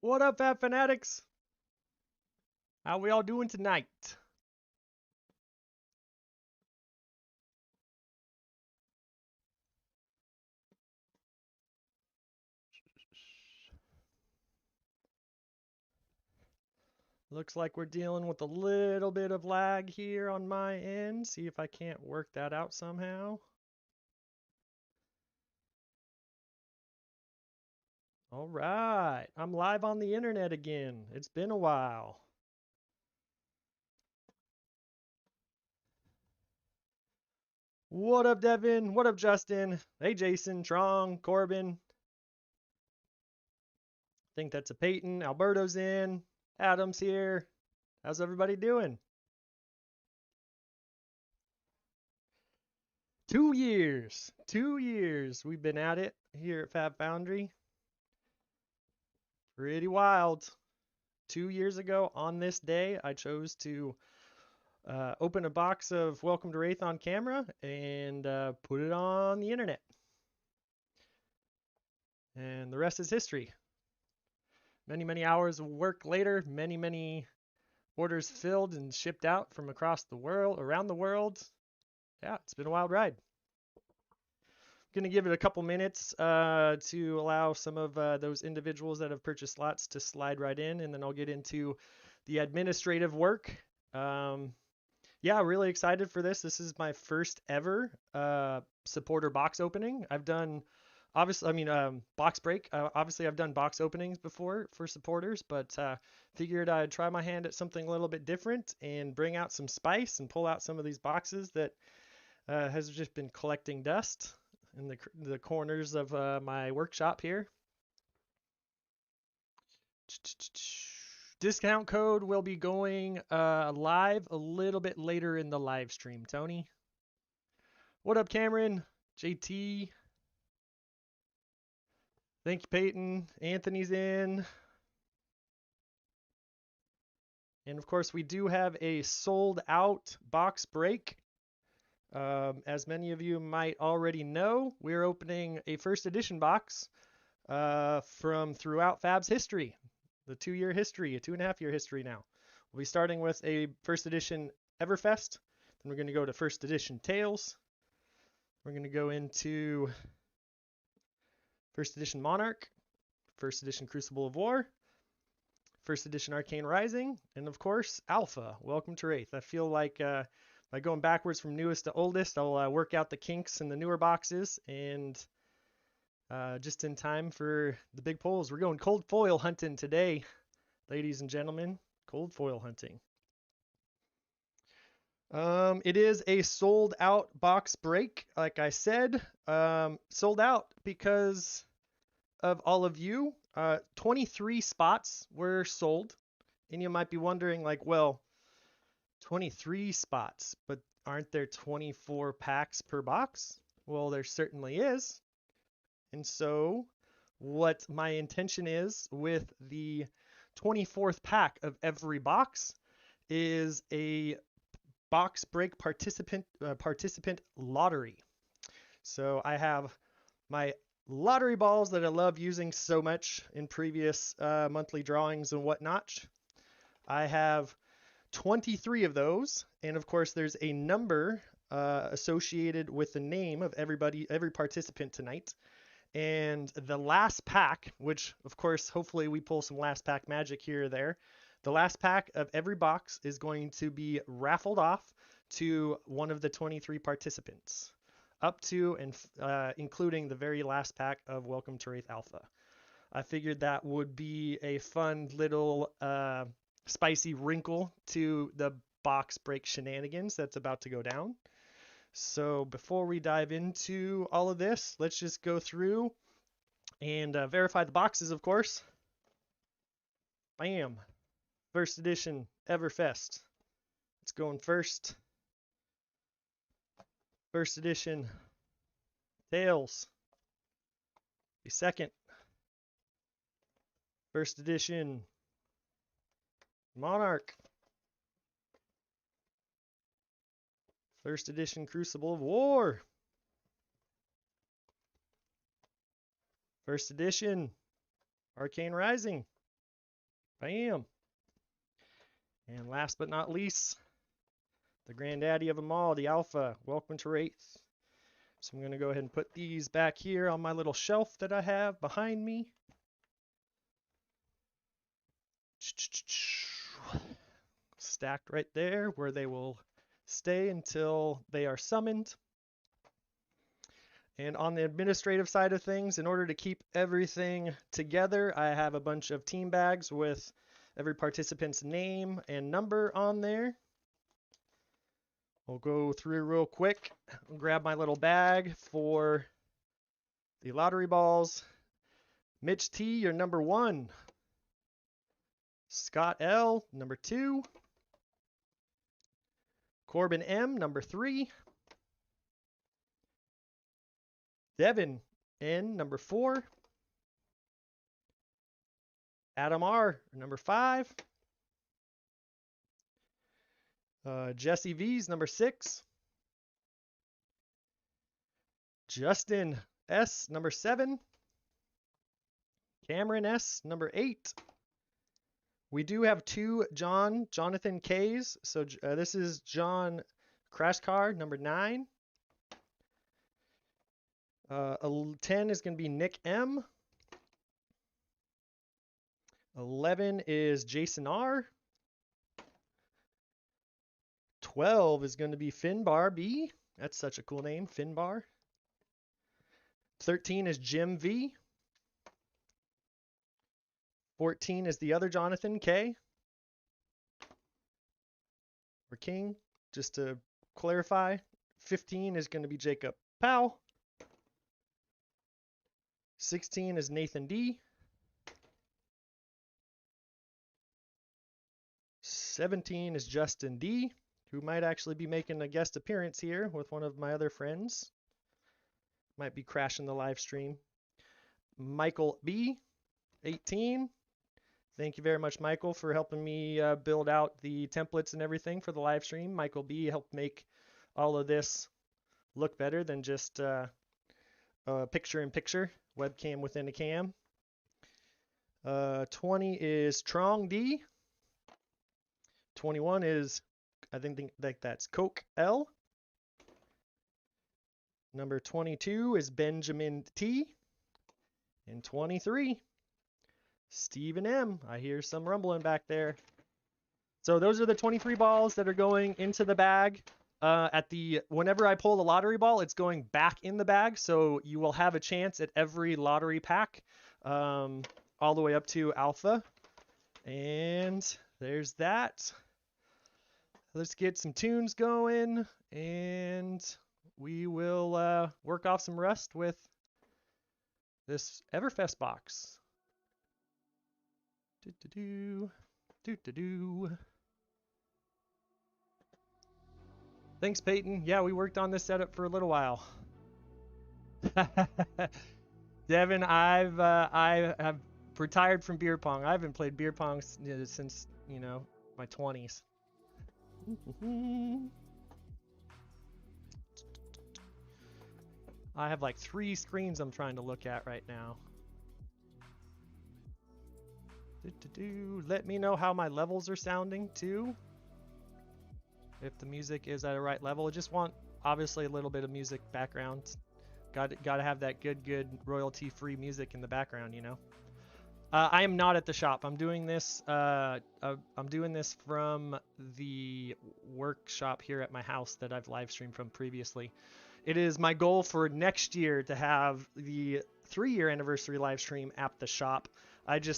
What up, Fab Fanatics? How we all doing tonight? Looks like we're dealing with a little bit of lag here on my end. See if I can't work that out somehow. All right, I'm live on the internet again. It's been a while. What up, Devin? What up, Justin? Hey, Jason, Trong, Corbin. I think that's a Peyton. Alberto's in. Adam's here. How's everybody doing? 2 years. 2 years we've been at it here at Fab Foundry. Pretty wild. 2 years ago on this day, I chose to open a box of Welcome to Rathe on camera and put it on the internet. And the rest is history. Many, many hours of work later, many, many orders filled and shipped out from across the world, around the world. Yeah, it's been a wild ride. Going to give it a couple minutes to allow some of those individuals that have purchased slots to slide right in, and then I'll get into the administrative work. Yeah, really excited for this. This is my first ever supporter box opening. I've done, obviously, box break. Obviously, I've done box openings before for supporters, but figured I'd try my hand at something a little bit different and bring out some spice and pull out some of these boxes that has just been collecting dust in the corners of my workshop here. Discount code will be going live a little bit later in the live stream, Tony. What up, Cameron? JT. Thank you, Peyton. Anthony's in. And of course, we do have a sold out box break. As many of you might already know, we're opening a first edition box from throughout Fab's history, the 2-year history, a 2.5-year history now. We'll be starting with a first edition Everfest. Then we're going to go to first edition Tales. We're going to go into first edition Monarch, first edition Crucible of War, first edition Arcane Rising, and of course, Alpha, Welcome to Rathe. I feel like by going backwards from newest to oldest, I'll work out the kinks in the newer boxes, and just in time for the big pulls. We're going cold foil hunting today, ladies and gentlemen. Cold foil hunting. It is a sold out box break, like I said. Sold out because of all of you. 23 spots were sold. And you might be wondering, like, well, 23 spots, but aren't there 24 packs per box? Well, there certainly is. And so, what my intention is with the 24th pack of every box is a box break participant lottery. So I have my lottery balls that I love using so much in previous monthly drawings and whatnot. I have 23 of those, and of course there's a number associated with the name of every participant tonight. And the last pack, which of course hopefully we pull some last pack magic here or there, the last pack of every box is going to be raffled off to one of the 23 participants, up to and including the very last pack of Welcome to Rathe Alpha. I figured that would be a fun little spicy wrinkle to the box break shenanigans that's about to go down. So before we dive into all of this, let's just go through and verify the boxes, of course. Bam. First edition Everfest. It's going first. First edition Tales. Be second. First edition Monarch. First edition Crucible of War. First edition Arcane Rising. Bam. And last but not least, the granddaddy of them all, the Alpha. Welcome to Rathe. So I'm going to go ahead and put these back here on my little shelf that I have behind me. Stacked right there where they will stay until they are summoned. And on the administrative side of things, in order to keep everything together, I have a bunch of team bags with every participant's name and number on there. We'll go through real quick. I'll grab my little bag for the lottery balls. Mitch T, you're number 1. Scott L, number 2. Corbin M, number 3. Devin N, number 4. Adam R, number 5. Jesse V's number 6. Justin S, number 7. Cameron S, number 8. We do have 2 Jonathan K's. So this is John Crashcar, number 9. 10 is going to be Nick M. 11 is Jason R. 12 is going to be Finbar B. That's such a cool name, Finbar. 13 is Jim V. 14 is the other Jonathan K. Or King, just to clarify. 15 is going to be Jacob Powell. 16 is Nathan D. 17 is Justin D, who might actually be making a guest appearance here with one of my other friends. Might be crashing the live stream. Michael B, 18. Thank you very much, Michael, for helping me build out the templates and everything for the live stream. Michael B helped make all of this look better than just picture-in-picture, webcam within a cam. 20 is Trong D. 21 is, I think that's Coke L. Number 22 is Benjamin T. And 23, Stephen M. I hear some rumbling back there. So those are the 23 balls that are going into the bag. Whenever I pull the lottery ball, it's going back in the bag. So you will have a chance at every lottery pack, all the way up to Alpha. And there's that. Let's get some tunes going, and we will work off some rust with this Everfest box. Thanks, Peyton. Yeah, we worked on this setup for a little while. Devin, I have retired from beer pong. I haven't played beer pong since, my 20s. I have like 3 screens I'm trying to look at right now. Let me know how my levels are sounding too. If the music is at a right level. I just want obviously a little bit of music background. Got to have that good royalty-free music in the background, I am not at the shop. I'm doing this. I'm doing this from the workshop here at my house that I've live streamed from previously. It is my goal for next year to have the 3-year anniversary live stream at the shop.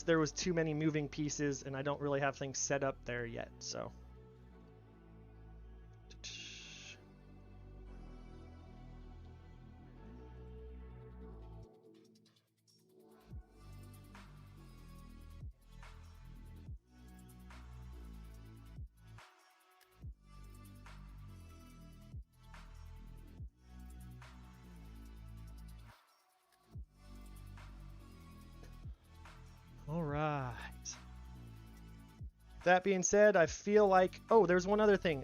There was too many moving pieces, and I don't really have things set up there yet. So. All right. That being said, I feel like, there's one other thing.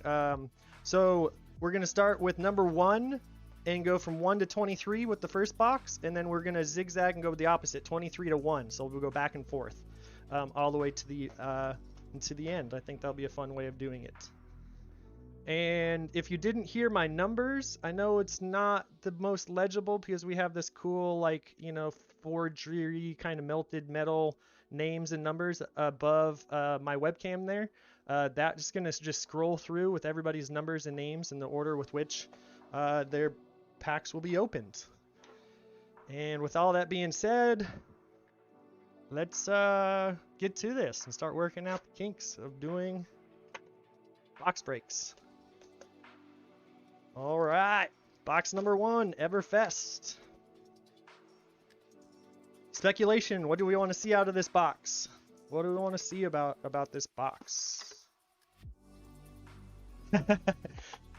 So we're going to start with number 1 and go from 1 to 23 with the first box. And then we're going to zigzag and go with the opposite, 23 to 1. So we'll go back and forth. all the way to the end. I think that'll be a fun way of doing it. And if you didn't hear my numbers, I know it's not the most legible because we have this cool, like, you know, forgery kind of melted metal names and numbers above my webcam there. That's just gonna just scroll through with everybody's numbers and names in the order with which their packs will be opened. And with all that being said, let's get to this and start working out the kinks of doing box breaks. All right, box number 1, Everfest. Speculation, what do we want to see out of this box? What do we want to see about this box?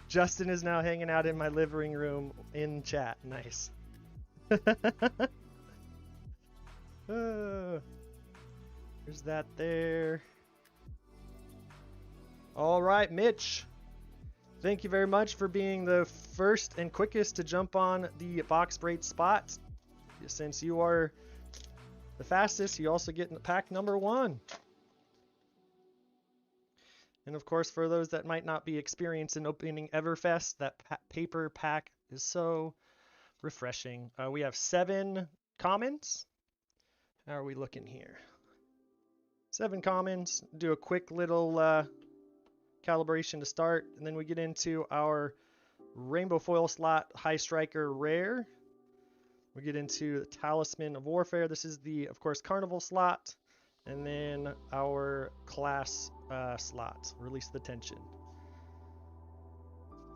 Justin is now hanging out in my living room in chat. Nice. There's that there. All right, Mitch. Thank you very much for being the first and quickest to jump on the box break spot. Since you are the fastest, you also get pack number 1. And of course, for those that might not be experienced in opening Everfest, that paper pack is so refreshing. We have 7 commons. How are we looking here? 7 commons. Do a quick little calibration to start, and then we get into our rainbow foil slot high striker rare. We get into the Talisman of Warfare. This is the, of course, Carnival slot, and then our class slot, Release the Tension.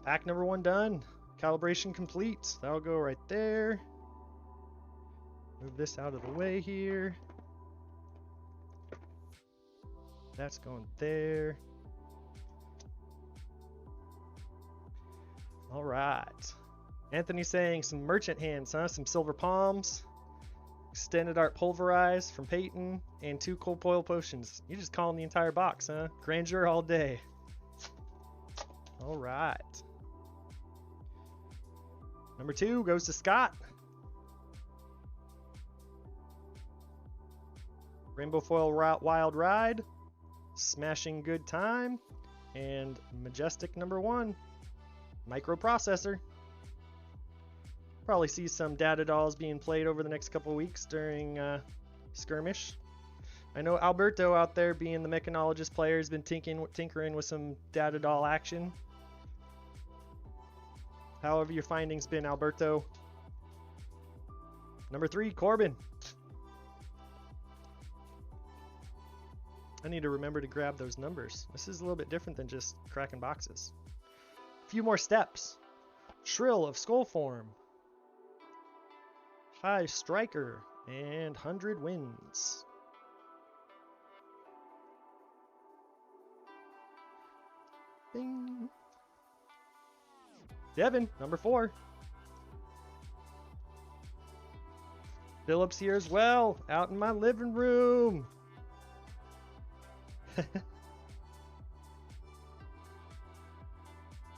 Pack number 1 done. Calibration complete. That'll go right there. Move this out of the way here. That's going there. All right. Anthony saying some merchant hands, huh? Some silver palms, extended art pulverize from Peyton, and 2 cold boil potions. You just calling the entire box, huh? Grandeur all day. All right. Number 2 goes to Scott. Rainbow foil wild ride, smashing good time, and majestic number 1. Microprocessor. Probably see some data dolls being played over the next couple of weeks during skirmish. I know Alberto out there, being the mechanologist player, has been tinkering with some data doll action. How have your findings been, Alberto? Number 3, Corbin. I need to remember to grab those numbers. This is a little bit different than just cracking boxes. A few more steps. Shrill of Skull Form. High Striker. And 100 Wins. Bing. Devin, number 4. Phillips here as well, out in my living room.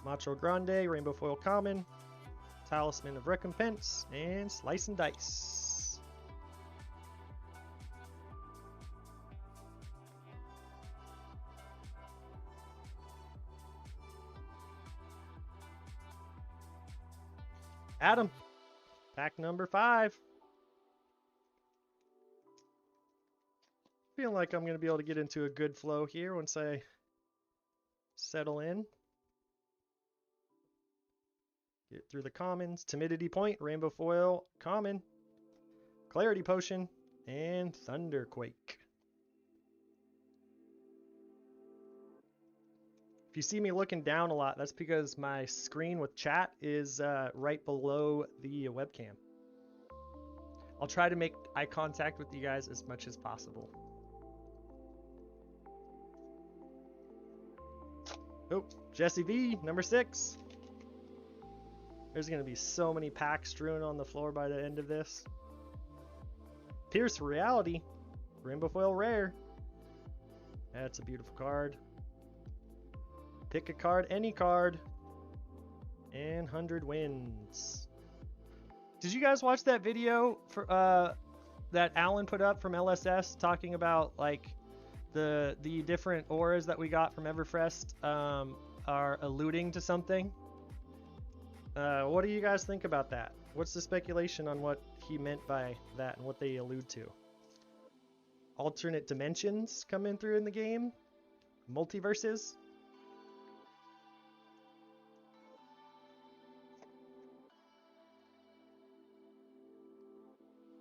Macho Grande, Rainbow Foil Common, Talisman of Recompense, and Slice and Dice. Adam, pack number 5. Feeling like I'm going to be able to get into a good flow here once I settle in. Get through the commons. Timidity Point, Rainbow Foil, Common, Clarity Potion, and Thunderquake. If you see me looking down a lot, that's because my screen with chat is right below the webcam. I'll try to make eye contact with you guys as much as possible. Oh, Jesse V, number 6. There's going to be so many packs strewn on the floor by the end of this. Pierce Reality, Rainbow Foil Rare. That's a beautiful card. Pick a card, any card. And 100 Wins. Did you guys watch that video for that Alan put up from LSS talking about like the different auras that we got from Everfrest are alluding to something. What do you guys think about that? What's the speculation on what he meant by that and what they allude to? Alternate dimensions coming through in the game? Multiverses?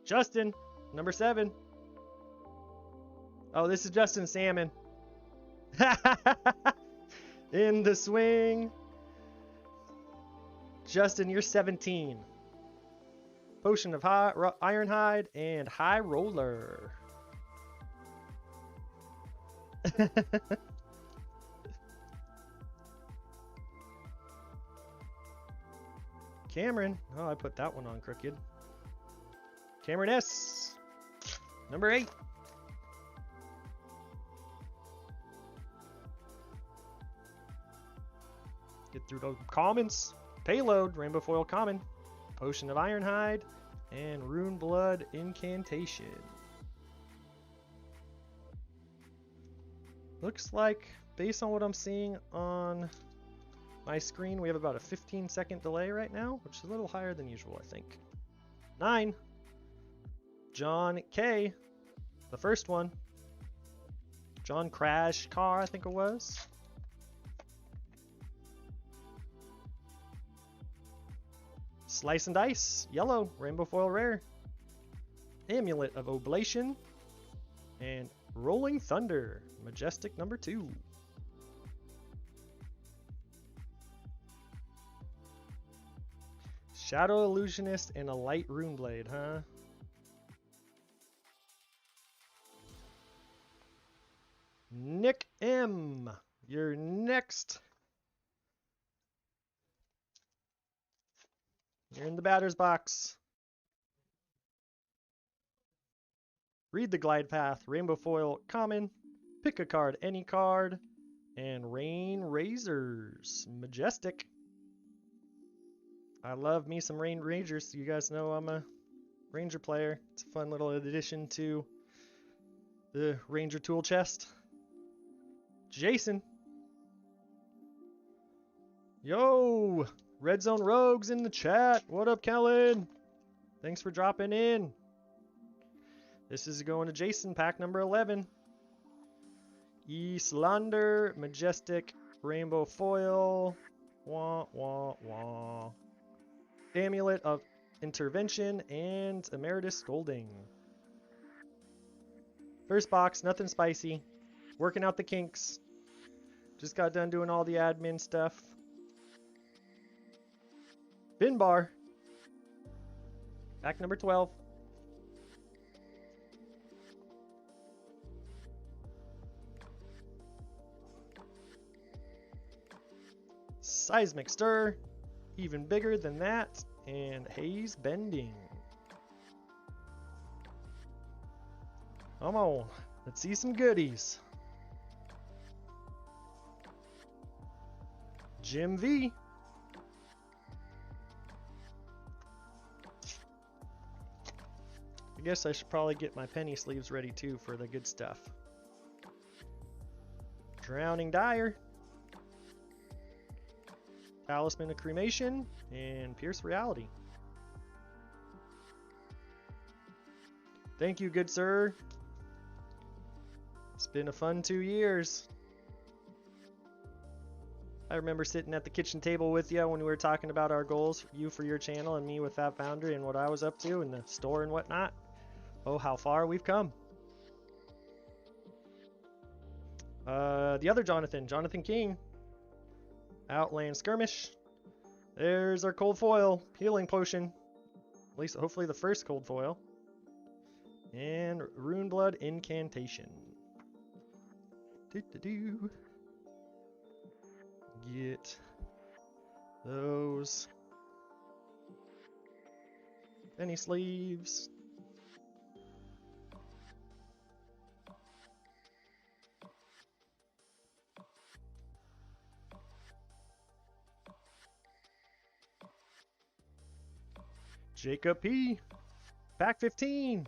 Justin, number 7. Oh, this is Justin Salmon. In the swing. Justin, you're 17. Potion of Ironhide and High Roller. Cameron. Oh, I put that one on crooked. Cameron S. Number 8. Get through the commons. Payload, Rainbow Foil Common, Potion of Ironhide, and Rune Blood Incantation. Looks like, based on what I'm seeing on my screen, we have about a 15-second delay right now, which is a little higher than usual, I think. 9. John K. The first one. John Crash Car, I think it was. Slice and Dice, yellow, Rainbow Foil Rare. Amulet of Oblation. And Rolling Thunder, Majestic number 2. Shadow Illusionist and a Light Rune Blade, huh? Nick M, you're next. You're in the batter's box. Read the Glide Path, Rainbow Foil Common, pick a card, any card, and Rain Razors, Majestic. I love me some Rain Rangers. You guys know I'm a Ranger player. It's a fun little addition to the Ranger tool chest. Jason. Yo! Red Zone Rogues in the chat. What up, Kellen? Thanks for dropping in. This is going to Jason, pack number 11. Eastlander, Majestic, Rainbow Foil. Wah, wah, wah. Amulet of Intervention and Emeritus Scolding. First box, nothing spicy. Working out the kinks. Just got done doing all the admin stuff. Bin bar. Pack number 12. Seismic Stir. Even bigger than that. And Haze Bending. Come on. Let's see some goodies. Jim V. I guess I should probably get my penny sleeves ready too for the good stuff. Drowning Dire. Talisman of Cremation and Pierce Reality. Thank you, good sir. It's been a fun 2 years. I remember sitting at the kitchen table with you when we were talking about our goals, you for your channel and me with that Foundry and what I was up to in the store and whatnot. Oh, how far we've come. The other Jonathan, Jonathan King. Outland Skirmish. There's our cold foil, healing potion. At least hopefully the first cold foil. And Rune Blood Incantation. Do-do-do. Get those penny sleeves. Jacob P. Pack 15.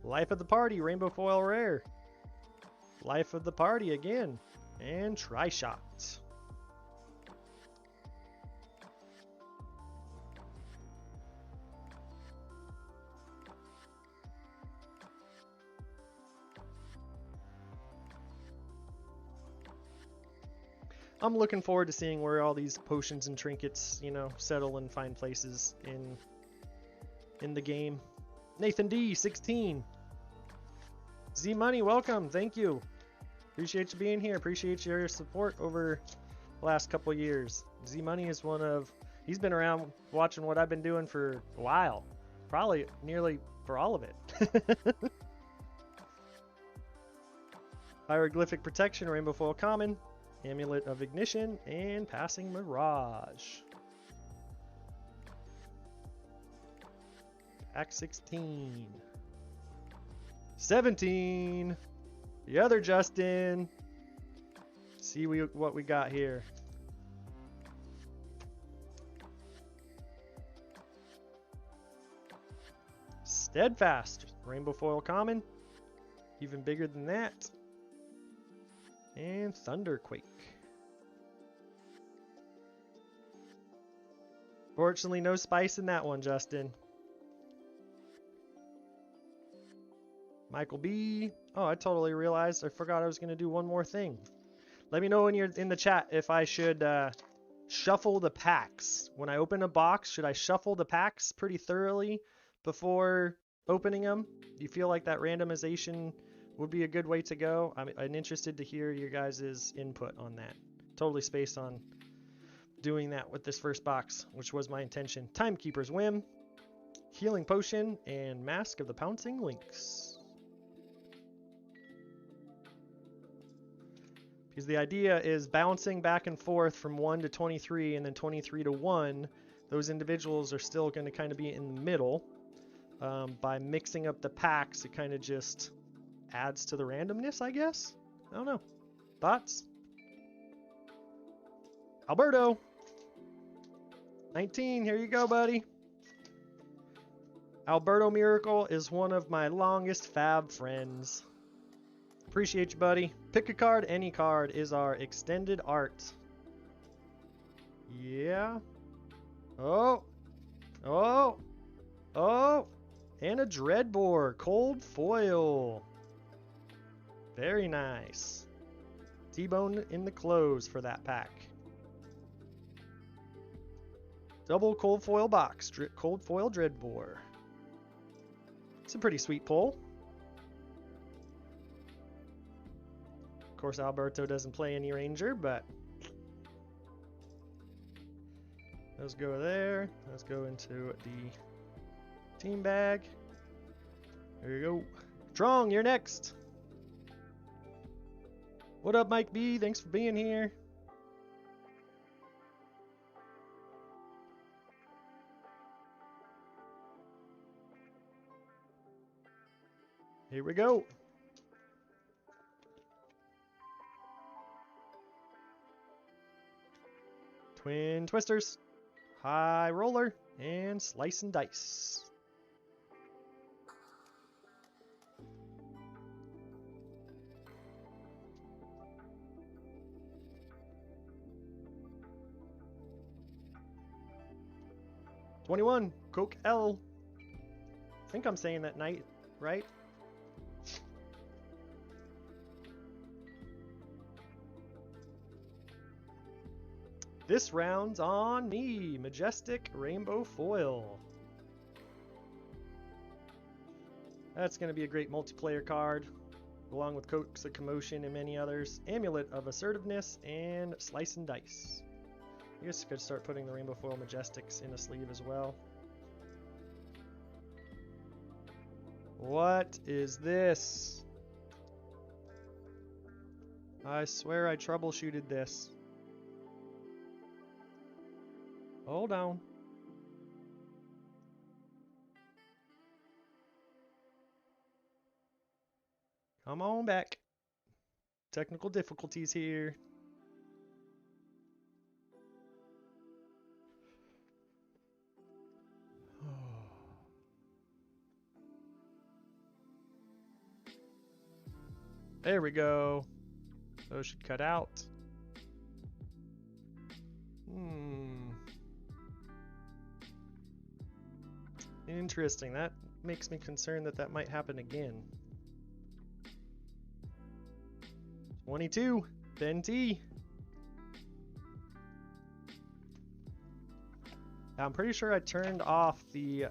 Life of the Party, Rainbow Foil Rare. Life of the Party again. And Tri-Shot. I'm looking forward to seeing where all these potions and trinkets, you know, settle and find places in the game. Nathan D, 16. Z Money, welcome. Thank you. Appreciate you being here. Appreciate your support over the last couple years. Z Money is he's been around watching what I've been doing for a while. Probably nearly for all of it. Hieroglyphic Protection, Rainbow Foil Common. Amulet of Ignition, and Passing Mirage. Pack 16. 17. The other Justin. See what we got here. Steadfast. Rainbow Foil Common. Even bigger than that. And Thunderquake. Fortunately, no spice in that one, Justin. Michael B. Oh, I totally realized. I forgot I was going to do one more thing. Let me know when you're in the chat if I should shuffle the packs. When I open a box, should I shuffle the packs pretty thoroughly before opening them? Do you feel like that randomization would be a good way to go? I'm interested to hear your guys' input on that. Totally spaced on doing that with this first box, which was my intention. Timekeeper's Whim, Healing Potion, and Mask of the Pouncing Lynx. Because the idea is bouncing back and forth from 1 to 23 and then 23 to 1. Those individuals are still going to kind of be in the middle. By mixing up the packs, it kind of just adds to the randomness, I guess? I don't know. Thoughts? Alberto! 19, here you go, buddy. Alberto Miracle is one of my longest Fab friends. Appreciate you, buddy. Pick a card, any card is our extended art. Yeah. Oh. Oh. Oh. And a Dreadbore. Cold foil. Very nice. T-Bone in the close for that pack. Double cold foil box. Cold foil Dreadbore. It's a pretty sweet pull. Of course, Alberto doesn't play any Ranger, but let's go there. Let's go into the team bag. There you go. Strong, you're next. What up, Mike B? Thanks for being here. Here we go. Twin Twisters, High Roller, and Slice and Dice. $21, Coke L. I think I'm saying that night, right? This round's on me, Majestic Rainbow Foil. That's going to be a great multiplayer card, along with Coax of Commotion and many others. Amulet of Assertiveness and Slice and Dice. I guess I could start putting the Rainbow Foil Majestics in a sleeve as well. What is this? I swear I troubleshooted this. Hold on. Come on back. Technical difficulties here. There we go. Those should cut out. Interesting. That makes me concerned that that might happen again. 22. Ben T. I'm pretty sure I turned off the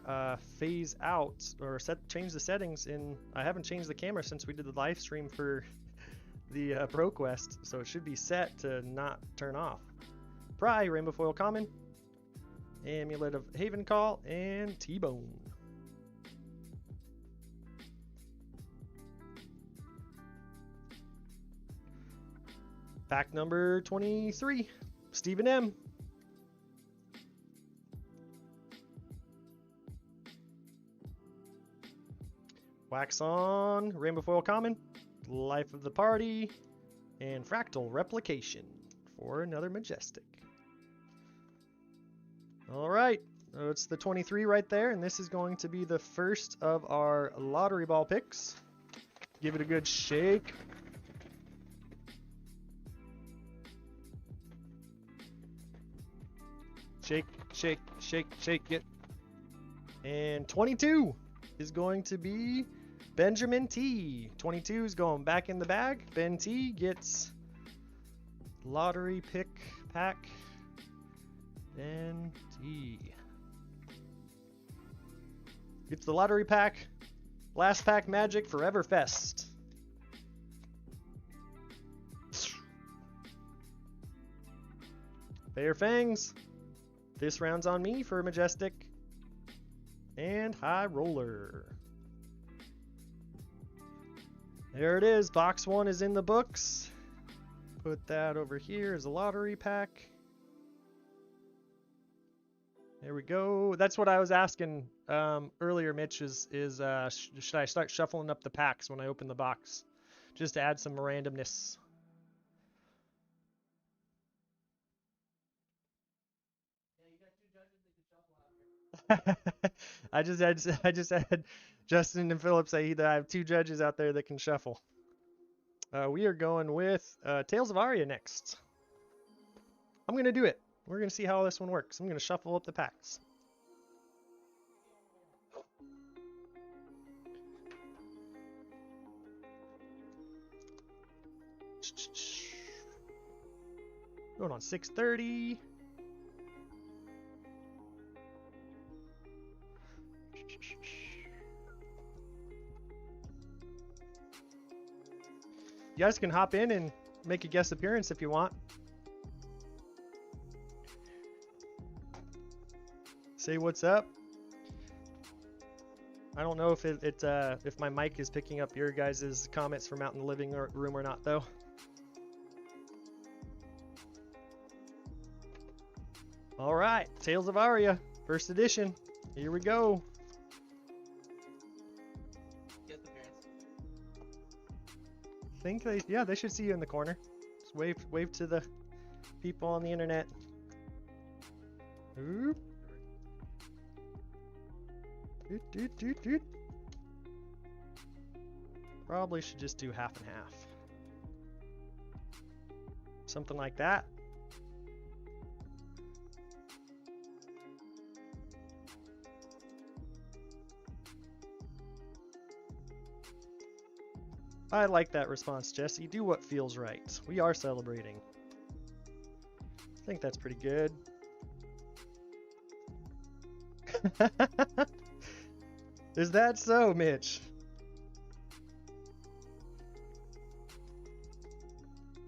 phase out or changed the settings in. I haven't changed the camera since we did the live stream for the ProQuest, so it should be set to not turn off. Pry, Rainbow Foil Common, Amulet of Haven Call, and T-Bone. Pack number 23, Stephen M. Wax On, Rainbow Foil Common, Life of the Party, and Fractal Replication for another Majestic. Alright, so it's the 23 right there, and this is going to be the first of our lottery ball picks. Give it a good shake. Shake, shake, shake, shake it. And 22 is going to be Benjamin T. 22 is going back in the bag. Ben T gets lottery pick pack. Ben T gets the lottery pack. Last pack magic Forever Fest. Fair Fangs. This round's on me for Majestic. And High Roller. There it is. Box 1 is in the books. Put that over here as a lottery pack. There we go. That's what I was asking earlier, Mitch, is should I start shuffling up the packs when I open the box? Just to add some randomness. I just had Justin and Philip say that I have 2 judges out there that can shuffle. We are going with Tales of Aria next. I'm going to do it. We're going to see how this one works. I'm going to shuffle up the packs. Going on 6:30. You guys can hop in and make a guest appearance if you want. Say what's up. I don't know if if my mic is picking up your guys' comments from out in the living room or not, though. All right, Tales of Aria, first edition. Here we go. Think they should see you in the corner. Just wave to the people on the internet. Oop. Doot. Probably should just do half and half. Something like that. I like that response, Jesse. Do what feels right. We are celebrating. I think that's pretty good. Is that so, Mitch?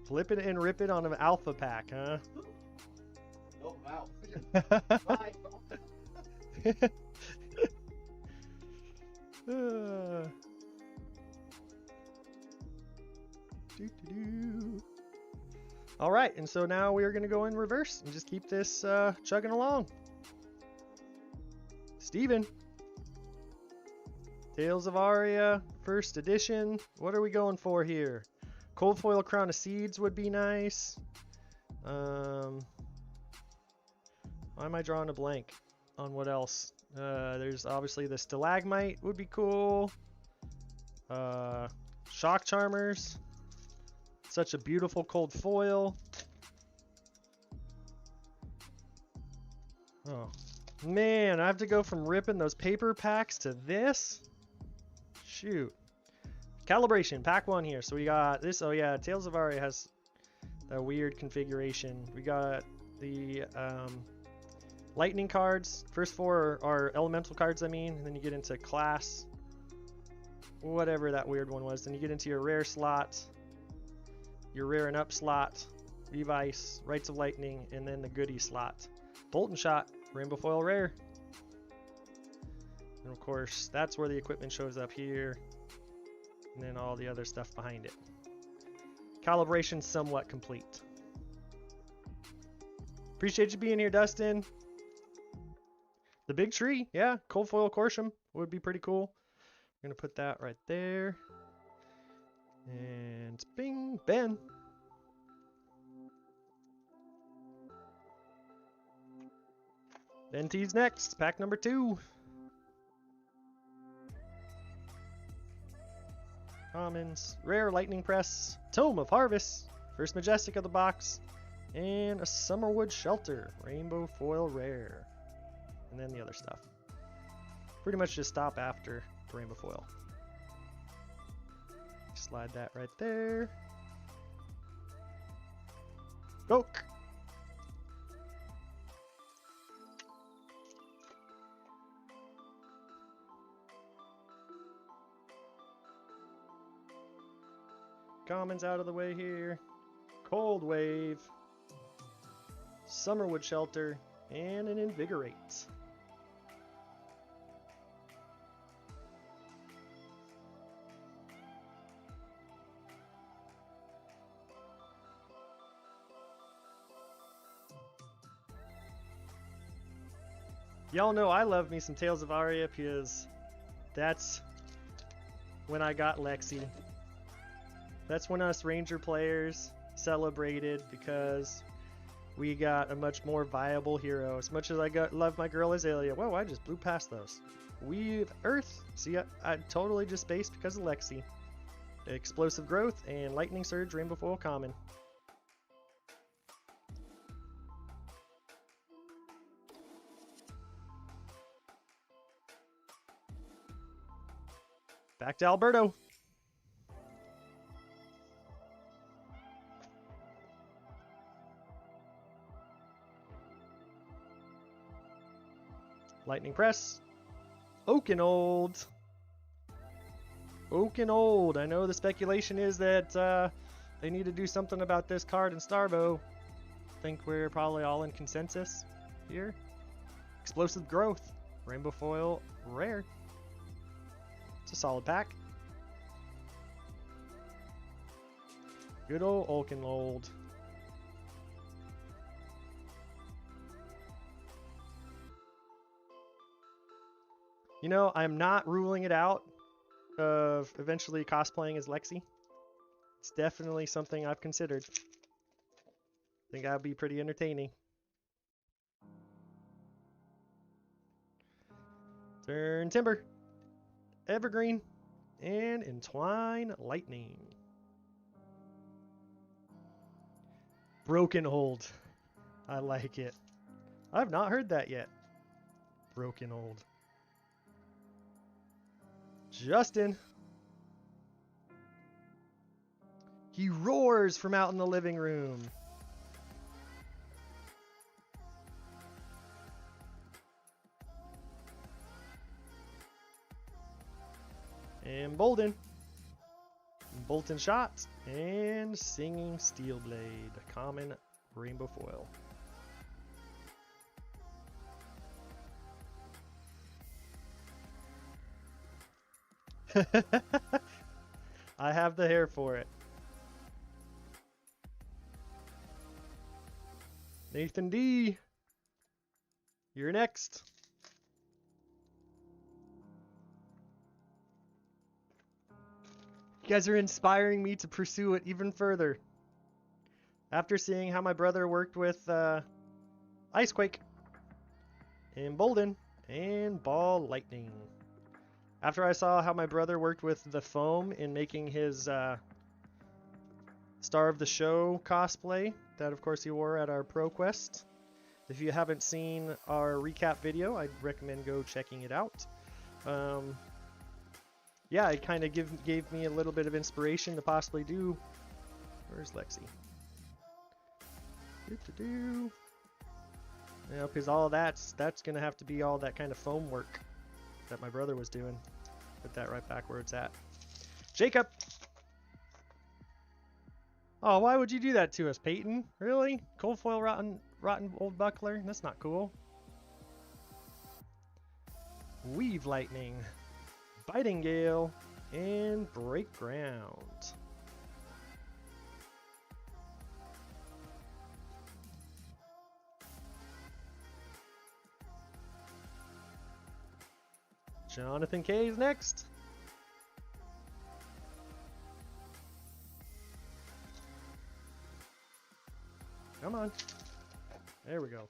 Flip it and rip it on an alpha pack, huh? Oh, wow. All right, and so now we are going to go in reverse and just keep this chugging along. Steven. Tales of Aria, first edition. What are we going for here? Cold Foil Crown of Seeds would be nice. Why am I drawing a blank on what else? There's obviously the Stalagmite would be cool. Shock Charmers. Such a beautiful cold foil. Oh, man, I have to go from ripping those paper packs to this? Shoot. Calibration, pack 1 here. So we got this. Oh, yeah, Tales of Aria has that weird configuration. We got the lightning cards. First 4 are elemental cards, I mean. And then you get into class. Whatever that weird one was. Then you get into your rare slot. Your rare and up slot. Revice, Rites of Lightning, and then the goodie slot. Bolt and Shot, Rainbow Foil Rare. And of course, that's where the equipment shows up here. And then all the other stuff behind it. Calibration somewhat complete. Appreciate you being here, Dustin. The big tree, yeah, cold foil Corsham would be pretty cool. I'm gonna put that right there. And bing, Ben. Ben T's next, pack number 2. Commons, rare lightning press, Tome of Harvest, first majestic of the box, and a Summerwood Shelter, rainbow foil rare, and then the other stuff. Pretty much just stop after the rainbow foil. Slide that right there. Go. Commons out of the way here. Cold Wave, Summerwood Shelter, and an Invigorate. Y'all know I love me some Tales of Aria because that's when I got Lexi. That's when us Ranger players celebrated because we got a much more viable hero. As much as I love my girl Azalea. Whoa, I just blew past those. Weave Earth. See, I totally just spaced because of Lexi. Explosive Growth and Lightning Surge Rainbow Foil Common. Back to Alberto. Lightning Press. Oakenold. Oakenold. I know the speculation is that they need to do something about this card in Starbow. I think we're probably all in consensus here. Explosive Growth. Rainbow Foil Rare. It's a solid pack. Good old Oakenold. You know, I'm not ruling it out of eventually cosplaying as Lexi. It's definitely something I've considered. I think that would be pretty entertaining. Turn Timber, Evergreen, and Entwine Lightning. Broken Hold. I like it. I've not heard that yet. Broken Hold. Justin. He roars from out in the living room. And Bolden. Bolt and Shot. And Singing Steelblade. Common rainbow foil. I have the hair for it. Nathan D. You're next. You guys are inspiring me to pursue it even further. After seeing how my brother worked with Icequake and Bolden and Ball Lightning. After I saw how my brother worked with the foam in making his Star of the Show cosplay that, of course, he wore at our ProQuest. If you haven't seen our recap video, I'd recommend go checking it out. Yeah, it kind of gave me a little bit of inspiration to possibly do. Where's Lexi? You know, because all of that's gonna have to be all that kind of foam work that my brother was doing. Put that right back where it's at. Jacob. Oh, why would you do that to us, Peyton? Really? Cold foil rotten old buckler? That's not cool. Weave lightning, biting gale, and break ground. Jonathan K is next. Come on. There we go.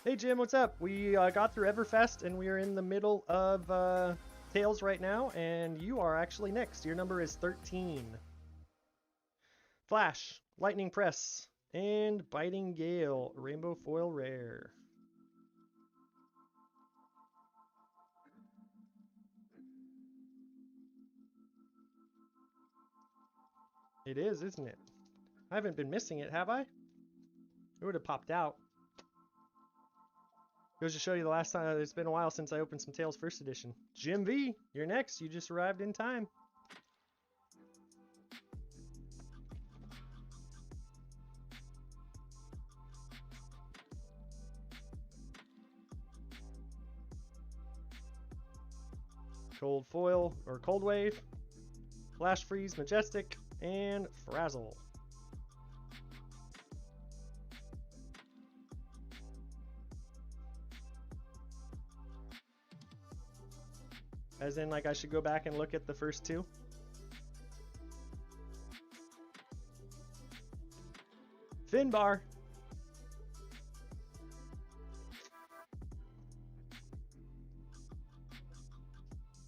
Hey Jim, what's up? We got through Everfest and we are in the middle of Tales right now, and you are actually next. Your number is 13. Flash, Lightning Press, and Biting Gale, Rainbow Foil Rare. It is, isn't it? I haven't been missing it, have I? It would have popped out. Goes to show you the last time, it's been a while since I opened some Tales First Edition. Jim V, you're next. You just arrived in time. Cold Foil, or Cold Wave, Flash Freeze, Majestic, and Frazzle. As in, like, I should go back and look at the first two? Finbar.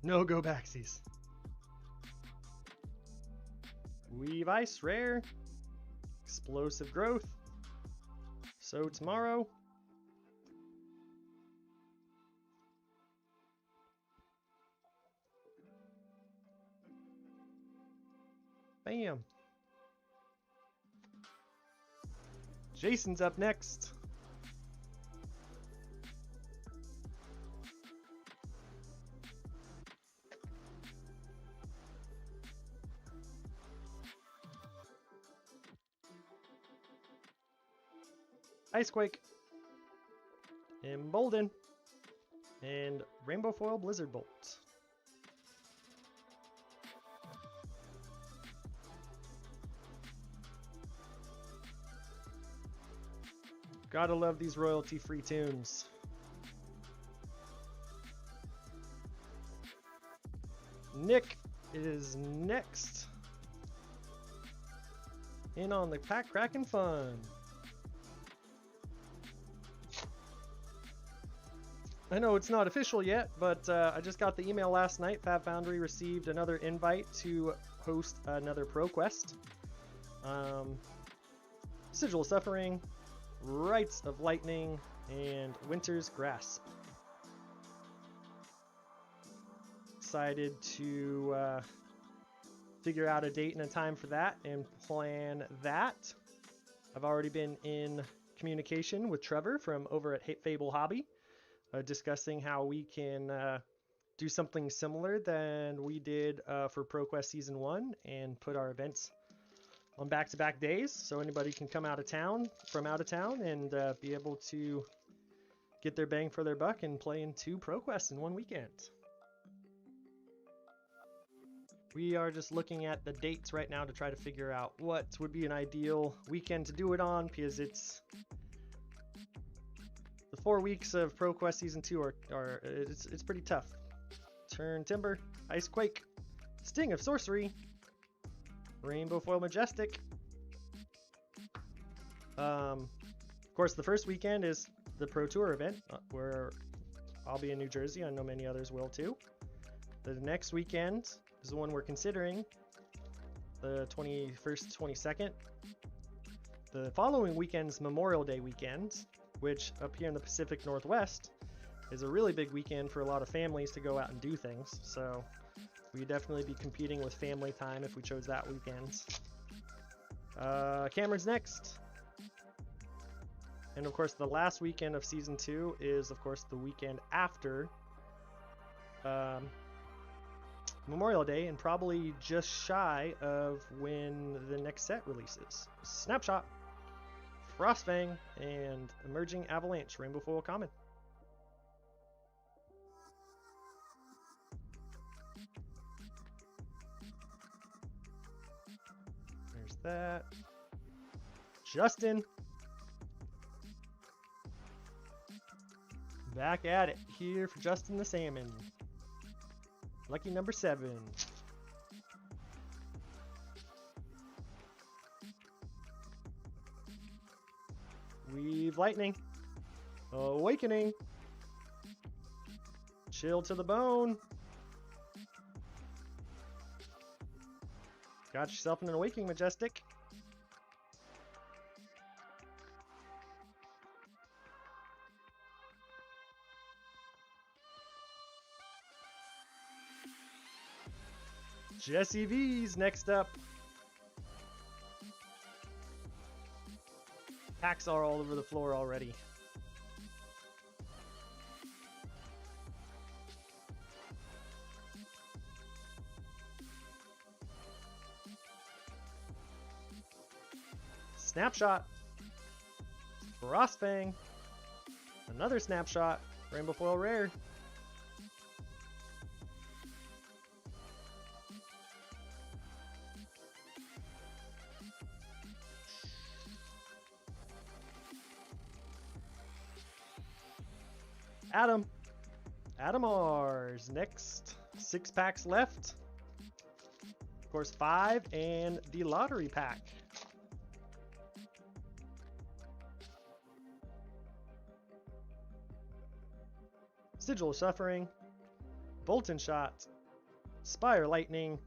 No go backsies. Weave Ice, rare. Explosive Growth. So tomorrow. Bam. Jason's up next. Icequake, Embolden, and Rainbow Foil Blizzard Bolt. Gotta love these royalty-free tunes. Nick is next. In on the pack cracking fun. I know it's not official yet, but I just got the email last night. Foundry received another invite to host another ProQuest. Sigil of Suffering, Rites of Lightning, and Winter's Grasp. Excited to figure out a date and a time for that and plan that. I've already been in communication with Trevor from over at Fable Hobby, discussing how we can do something similar than we did for ProQuest Season 1 and put our events on back-to-back days, so anybody can come from out of town and be able to get their bang for their buck and play in 2 ProQuests in one weekend. We are just looking at the dates right now to try to figure out what would be an ideal weekend to do it on, because it's the 4 weeks of ProQuest Season 2 it's pretty tough. Turn Timber, Icequake, Sting of Sorcery, Rainbow Foil Majestic. Of course, the first weekend is the Pro Tour event, where I'll be in New Jersey. I know many others will too. The next weekend is the one we're considering, the 21st, 22nd. The following weekend's Memorial Day weekend, which up here in the Pacific Northwest is a really big weekend for a lot of families to go out and do things. So we'd definitely be competing with family time if we chose that weekend. Cameron's next. And of course, the last weekend of season 2 is, of course, the weekend after Memorial Day, and probably just shy of when the next set releases. Snapshot, Frostfang, and Emerging Avalanche, Rainbow Foil Common. There's that. Justin. Back at it here for Justin the Salmon. Lucky number 7. Weave Lightning. Awakening. Chill to the bone. Got yourself an Awakening Majestic. Jesse V's next up. Packs are all over the floor already. Snapshot. Frostfang. Another snapshot. Rainbow Foil Rare. Adam R's next. 6 packs left. Of course, 5 and the lottery pack. Sigil of Suffering, Bolton Shot, Spire Lightning,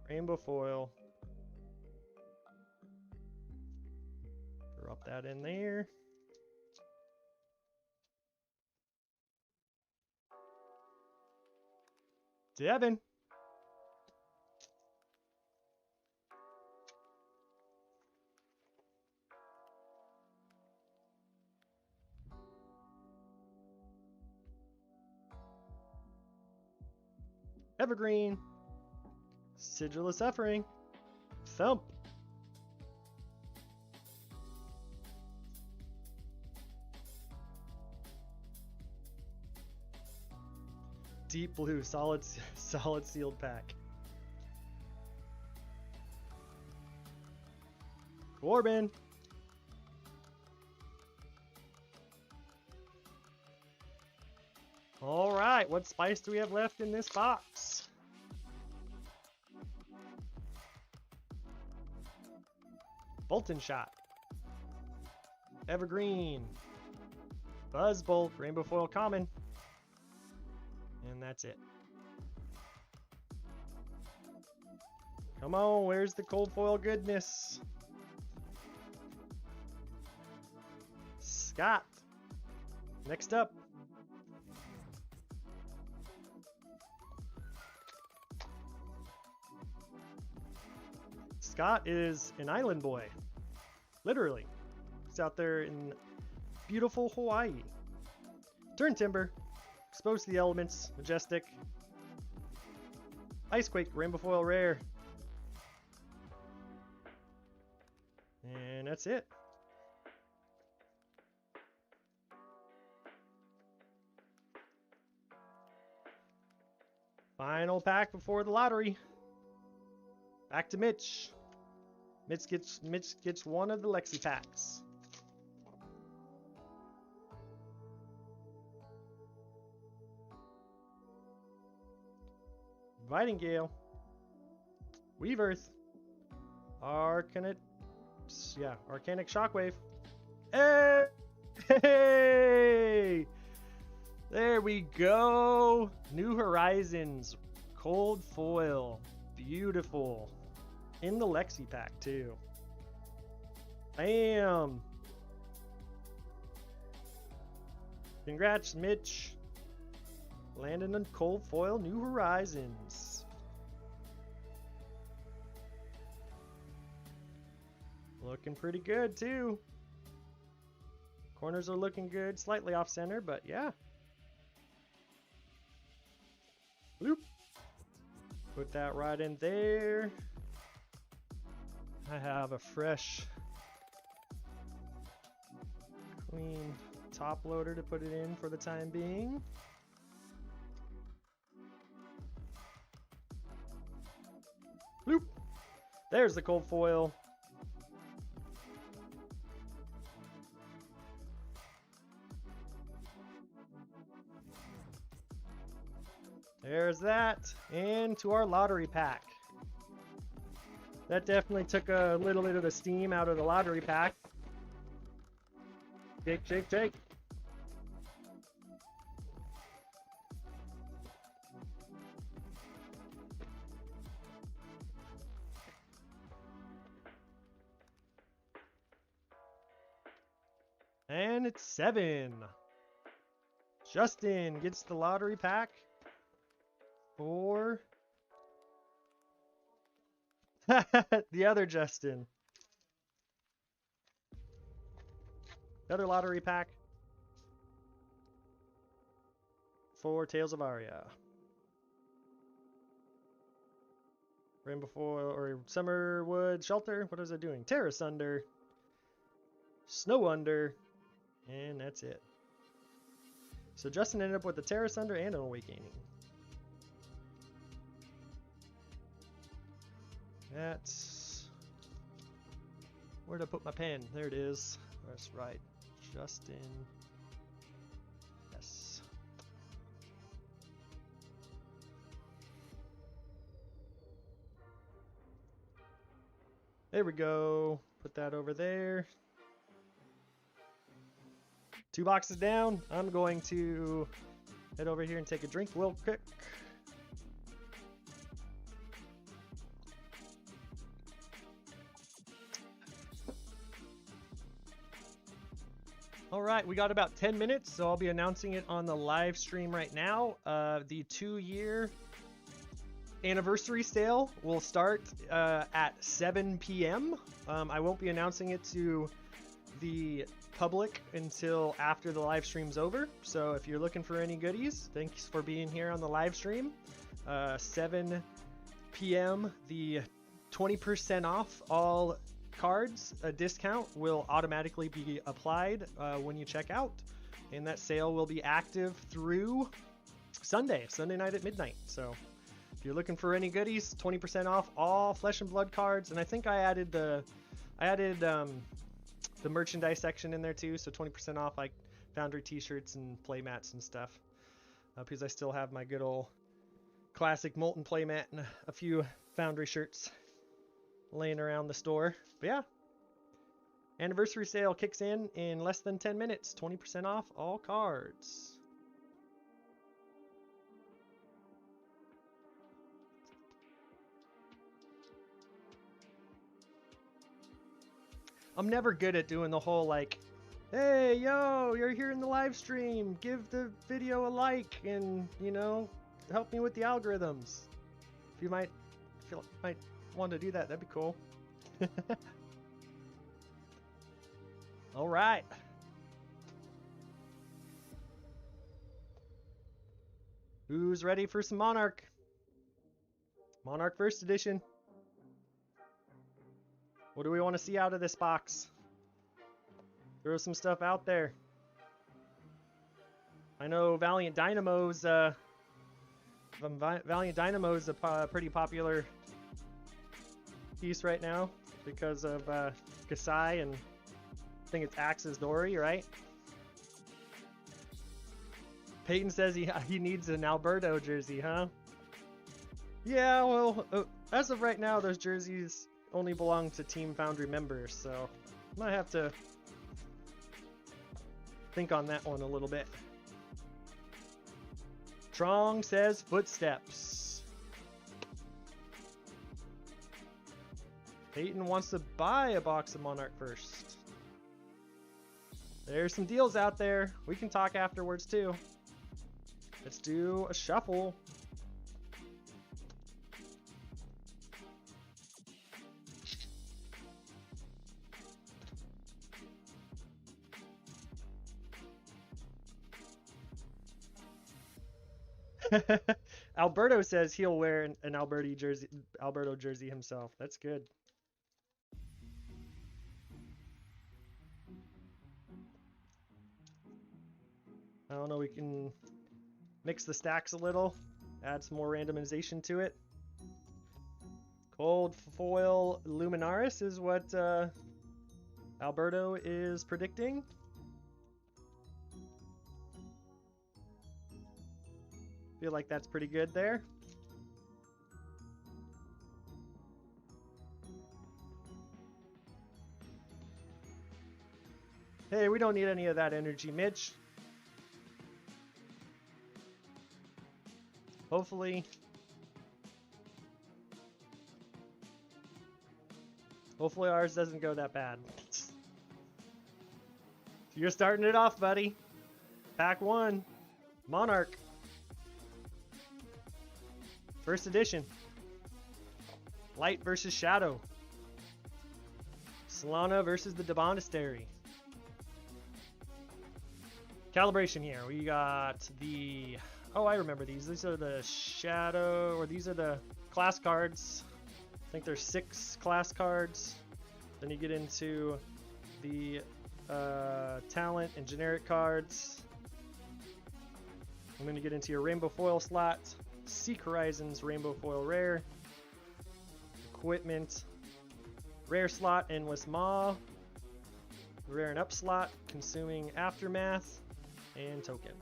Rainbow Foil. Drop that in there. Devin. Evergreen. Sigil of Suffering. Thump. Deep Blue, solid sealed pack. Corbin. All right, what spice do we have left in this box? Bolton Shot. Evergreen. Buzzbolt, Rainbow Foil Common. And that's it. Come on, where's the cold foil goodness? Scott. Next up. Scott is an island boy. Literally. He's out there in beautiful Hawaii. Turn Timber. Exposed to the Elements, Majestic. Icequake, Rainbow Foil Rare. And that's it. Final pack before the lottery. Back to Mitch. Mitch gets one of the Lexi packs. Inviting Gale. Weave Earth. Arcanic Shockwave. Hey! There we go. New Horizons. Cold foil. Beautiful. In the Lexi pack, too. Bam. Congrats, Mitch. Landing on cold foil New Horizons. Looking pretty good, too. Corners are looking good. Slightly off center, but yeah. Bloop. Put that right in there. I have a fresh, clean top loader to put it in for the time being. Bloop. There's the cold foil. There's that. And to our lottery pack. That definitely took a little bit of the steam out of the lottery pack. Shake, shake, shake. And it's 7. Justin gets the lottery pack for the other Justin. The other lottery pack for Tales of Aria. Rainbow Foil or Summerwood Shelter. What is it doing? Terrace Under. Snow Under. And that's it. So Justin ended up with the Terrace Under and an Awakening. That's... Where'd I put my pen? There it is. That's right. Justin. Yes. There we go. Put that over there. 2 boxes down. I'm going to head over here and take a drink real quick. All right, we got about 10 minutes, so I'll be announcing it on the live stream right now. The 2-year anniversary sale will start at 7 p.m. I won't be announcing it to the public until after the live stream's over. So if you're looking for any goodies, thanks for being here on the live stream. 7 p.m. the 20% off all cards, a discount will automatically be applied when you check out, and that sale will be active through Sunday night at midnight. So if you're looking for any goodies, 20% off all Flesh and Blood cards, and I think I added the merchandise section in there too, so 20% off like Foundry t-shirts and playmats and stuff, because I still have my good old classic Molten playmat and a few Foundry shirts laying around the store. But yeah, anniversary sale kicks in less than 10 minutes. 20% off all cards. I'm never good at doing the whole like, hey, yo, you're here in the live stream, give the video a like and, you know, help me with the algorithms. If you might want to do that, that'd be cool. All right. Who's ready for some Monarch? Monarch First Edition. What do we want to see out of this box? Throw some stuff out there. I know Valiant Dynamo's a pretty popular piece right now because of Kasai and I think it's Axe's Dory, right? Peyton says he needs an Alberto jersey, huh? Yeah, well, as of right now, those jerseys only belong to Team Foundry members, so I might have to think on that one a little bit. Strong says footsteps. Peyton wants to buy a box of Monarch first. There's some deals out there. We can talk afterwards too. Let's do a shuffle. Alberto says he'll wear an Alberto jersey himself. That's good. I don't know, we can mix the stacks a little, add some more randomization to it. Cold foil Luminaris is what Alberto is predicting. Feel like that's pretty good there. Hey, we don't need any of that energy, Mitch. Hopefully ours doesn't go that bad. You're starting it off, buddy. Pack 1. Monarch. First edition. Light versus Shadow. Solana versus the Monastery. Calibration here. We got the... Oh, I remember these. These are the Shadow, or these are the class cards. I think there's 6 class cards. Then you get into the talent and generic cards. I'm going to get into your Rainbow Foil slot. Seek Horizons Rainbow Foil Rare. Equipment. Rare slot Endless Maw. Rare and up slot Consuming Aftermath. And token.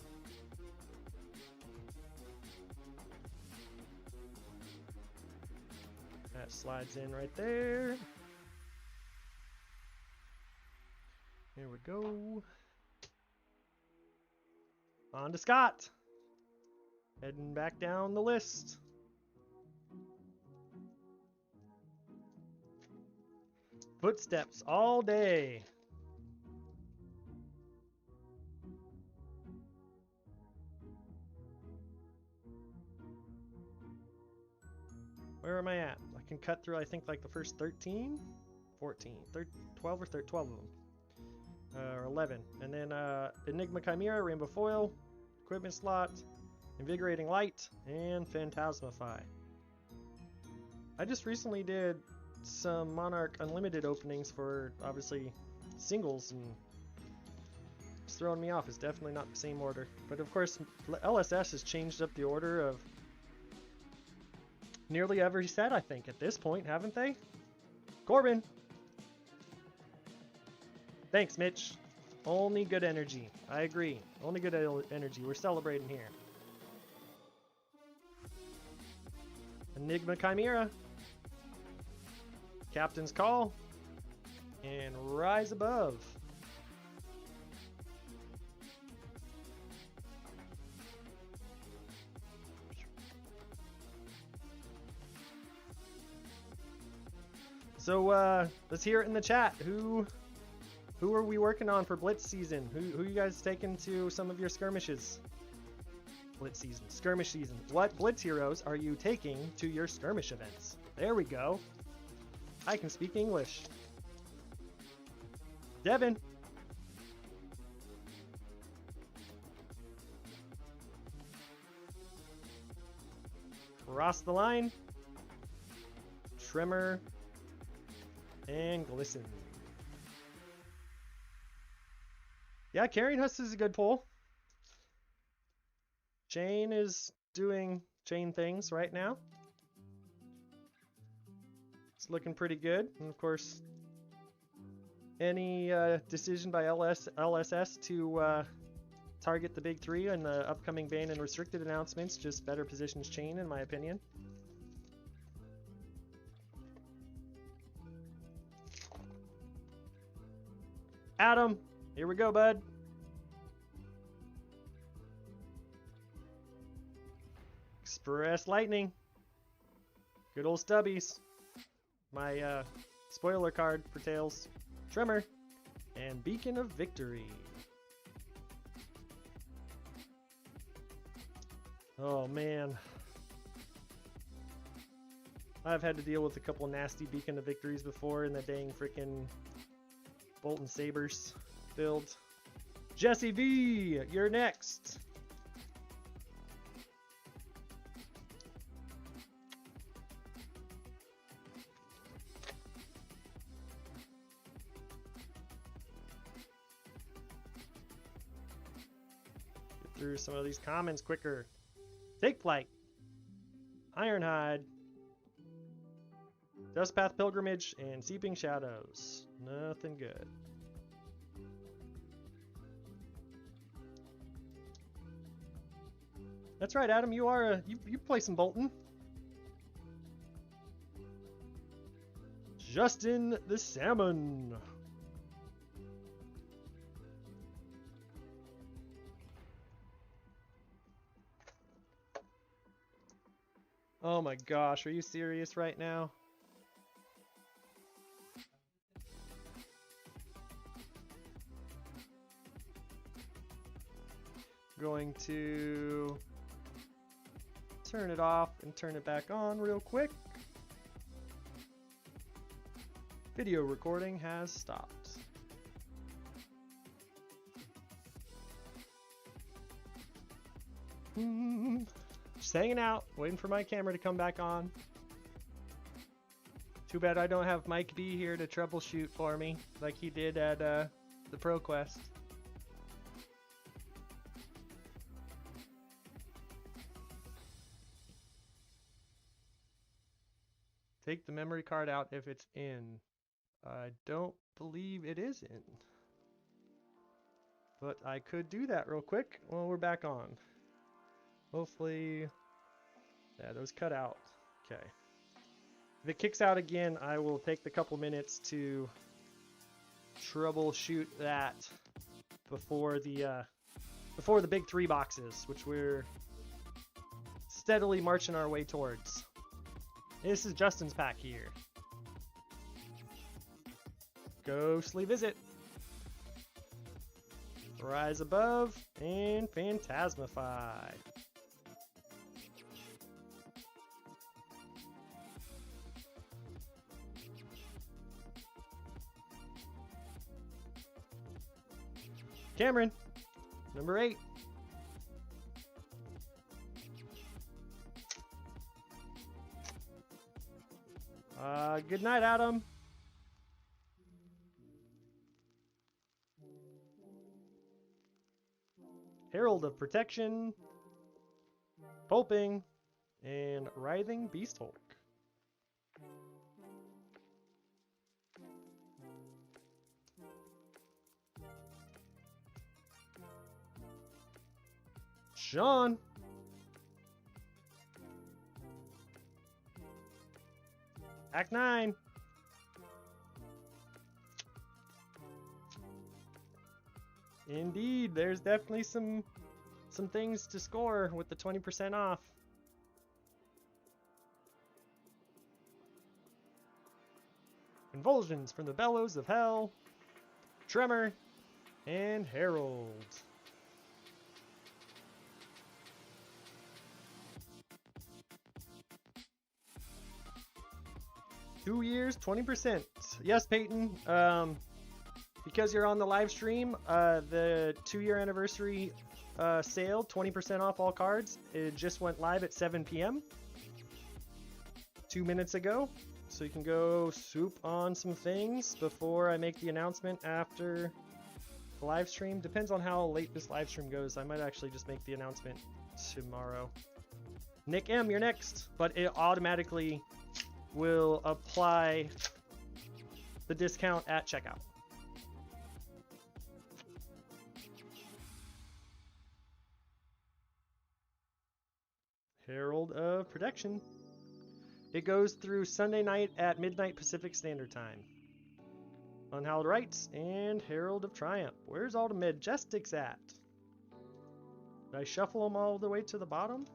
That slides in right there. Here we go. On to Scott. Heading back down the list. Footsteps all day. Where am I at? I can cut through, I think, like the first 13, 14, 12 or 13, 12 of them. Or 11. And then Enigma Chimera, Rainbow Foil, Equipment Slot, Invigorating Light, and Phantasmify. I just recently did some Monarch Unlimited openings for, obviously, singles, and it's throwing me off. It's definitely not the same order. But of course, LSS has changed up the order of nearly every set, I think, at this point, haven't they? Corbin! Thanks, Mitch. Only good energy. I agree. Only good energy. We're celebrating here. Enigma Chimera. Captain's Call. And Rise Above. So let's hear it in the chat. Who are we working on for Blitz season? Who you guys taking to some of your skirmishes? Blitz season, skirmish season. What Blitz heroes are you taking to your skirmish events? There we go. I can speak English. Devin. Cross the line. Tremor. And Glisten. Yeah, Carrying Husk is a good pull. Chain is doing chain things right now. It's looking pretty good. And of course, any decision by LSS to target the big 3 in the upcoming ban and restricted announcements just better positions chain, in my opinion. Adam, here we go, bud. Express Lightning. Good old Stubbies. My spoiler card for Tails. Tremor. And Beacon of Victory. Oh man. I've had to deal with a couple nasty Beacon of Victories before in the dang frickin' Bolt and Sabers build. Jesse V, you're next. Get through some of these comments quicker. Take Flight. Ironhide. Dustpath Pilgrimage and Seeping Shadows. Nothing good. That's right, Adam. You are you play some Bolton. Justin the Salmon. Oh my gosh, are you serious right now? Going to turn it off and turn it back on real quick. Video recording has stopped. Just hanging out, waiting for my camera to come back on. Too bad I don't have Mike B here to troubleshoot for me like he did at the ProQuest. Take the memory card out if it's in. I don't believe it is in. But I could do that real quick while we're back on. Hopefully, yeah, those cut out. Okay. If it kicks out again, I will take the couple minutes to troubleshoot that before the big 3 boxes, which we're steadily marching our way towards. This is Justin's pack here. Ghostly Visit. Rise Above and Phantasmify. Cameron, number 8. Good night, Adam. Herald of Protection, Pulping, and Writhing Beasthulk. Sean. Act 9. Indeed, there's definitely some things to score with the 20% off. Convulsions from the Bellows of Hell, Tremor, and Herald. Two years, 20%. Yes, Peyton. Because you're on the live stream, the 2-year anniversary sale, 20% off all cards, it just went live at 7 p.m. 2 minutes ago. So you can go soup on some things before I make the announcement after the live stream. Depends on how late this live stream goes. I might actually just make the announcement tomorrow. Nick M, you're next. But it automatically will apply the discount at checkout. Herald of Protection. It goes through Sunday night at midnight Pacific Standard Time. Unhallowed Rites and Herald of Triumph. Where's all the Majestics at? Did I shuffle them all the way to the bottom?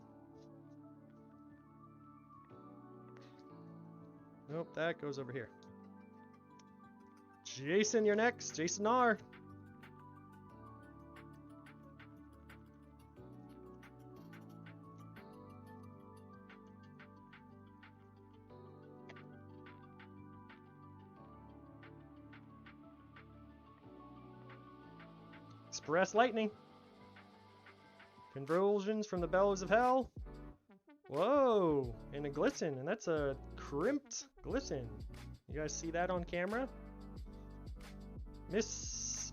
Nope, that goes over here. Jason, you're next. Jason R. Express lightning. Convulsions from the bellows of hell. Whoa, and a glisten, and that's a crimped glisten. You guys see that on camera? Misprint.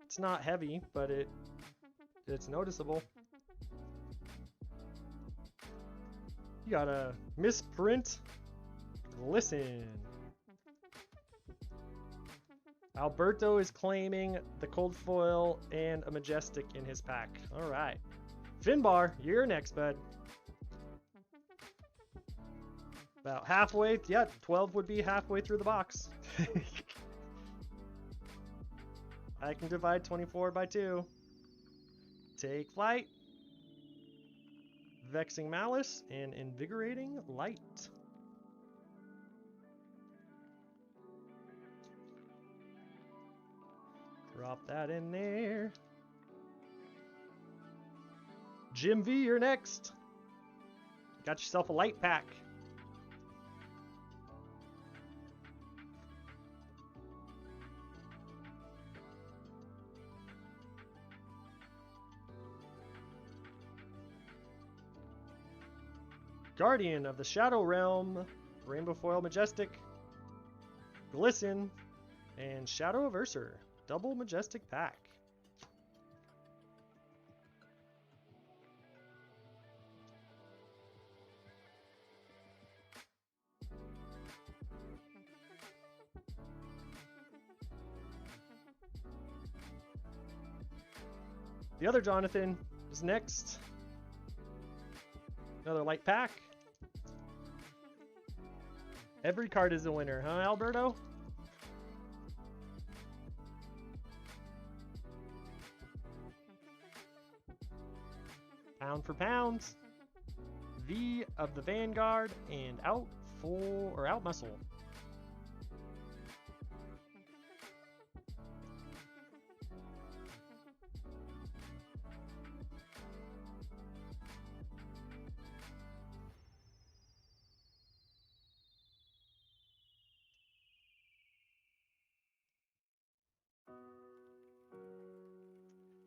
It's not heavy, but it's noticeable. You got a misprint glisten. Alberto is claiming the cold foil and a majestic in his pack. All right. Finbar, you're next, bud. About halfway. Yeah, 12 would be halfway through the box. I can divide 24 by 2. Take flight. Vexing Malice and Invigorating Light. Drop that in there. Jim V, you're next. Got yourself a light pack. Guardian of the Shadow Realm, Rainbow Foil Majestic, Glisten, and Shadow of Ursa. Double Majestic pack. The other Jonathan is next. Another light pack. Every card is a winner, huh, Alberto? Pound for pounds. V of the Vanguard and out muscle.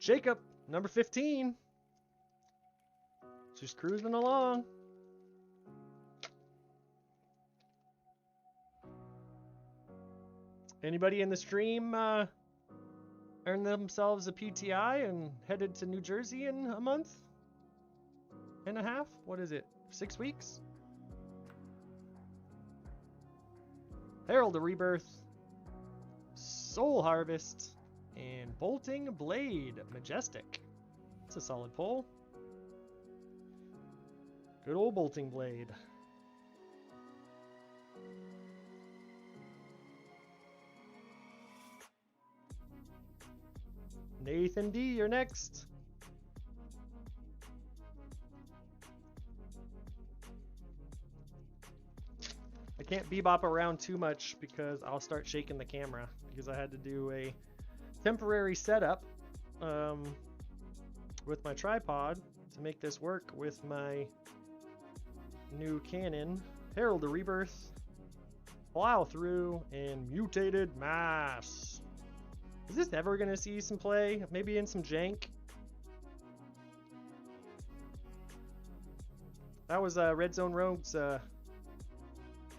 Jacob, number 15. Just cruising along. Anybody in the stream earned themselves a PTI and headed to New Jersey in a month and a half? What is it? 6 weeks? Herald of Rebirth, Soul Harvest, and Bolting Blade Majestic. It's a solid pull. Good old Bolting Blade. Nathan D, you're next. I can't bebop around too much because I'll start shaking the camera because I had to do a temporary setup with my tripod to make this work with my new Canon. Herald of Rebirth, Plow Through, and Mutated Mass. Is this ever going to see some play? Maybe in some jank? That was Red Zone Rogue's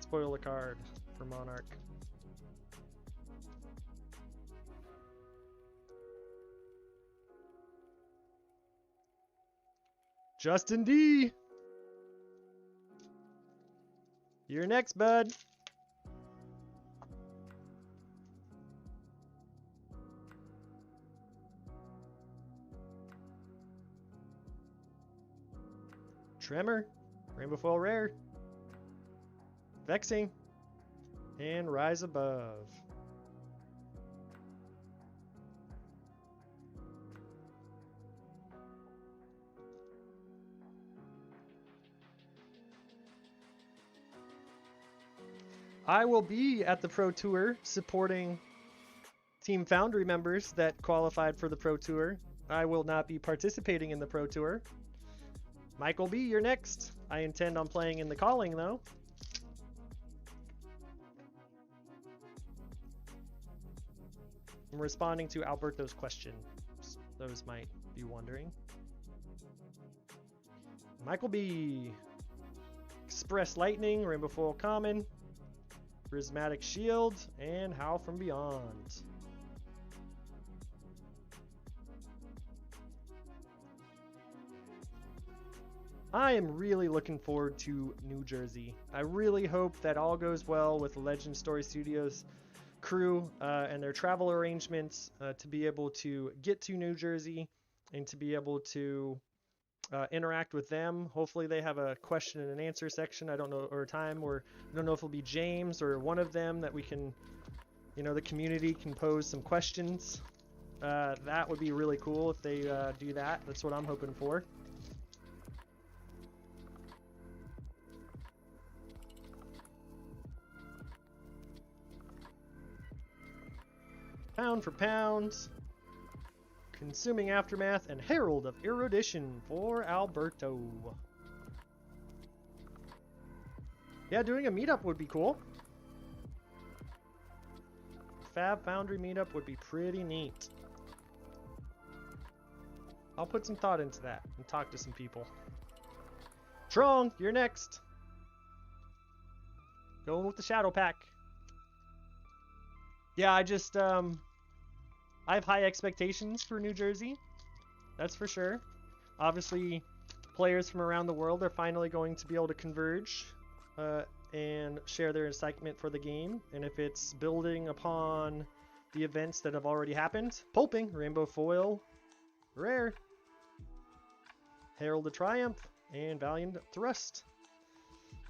spoiler card for Monarch. Justin D. You're next, bud. Tremor, Rainbow Foil Rare, Vexing, and Rise Above. I will be at the Pro Tour supporting Team Foundry members that qualified for the Pro Tour. I will not be participating in the Pro Tour. Michael B, you're next. I intend on playing in the calling though. I'm responding to Alberto's question. Those might be wondering. Michael B. Express Lightning, Rainbow Foil Common, Prismatic Shield, and Howl from Beyond. I am really looking forward to New Jersey. I really hope that all goes well with Legend Story Studios crew and their travel arrangements to be able to get to New Jersey and to be able to interact with them. Hopefully they have a question and answer section. I don't know, or time, or I don't know if it'll be James or one of them that we can, you know, the community can pose some questions. That would be really cool if they do that. That's what I'm hoping for. Pound for pound, Consuming Aftermath, and Herald of Erudition for Alberto. Yeah, doing a meetup would be cool. Fab Foundry meetup would be pretty neat. I'll put some thought into that and talk to some people. Trong, you're next. Going with the Shadow Pack. Yeah, I have high expectations for New Jersey. That's for sure. Obviously, players from around the world are finally going to be able to converge and share their excitement for the game. And if it's building upon the events that have already happened, Pulping, Rainbow Foil, Rare, Herald of Triumph, and Valiant Thrust.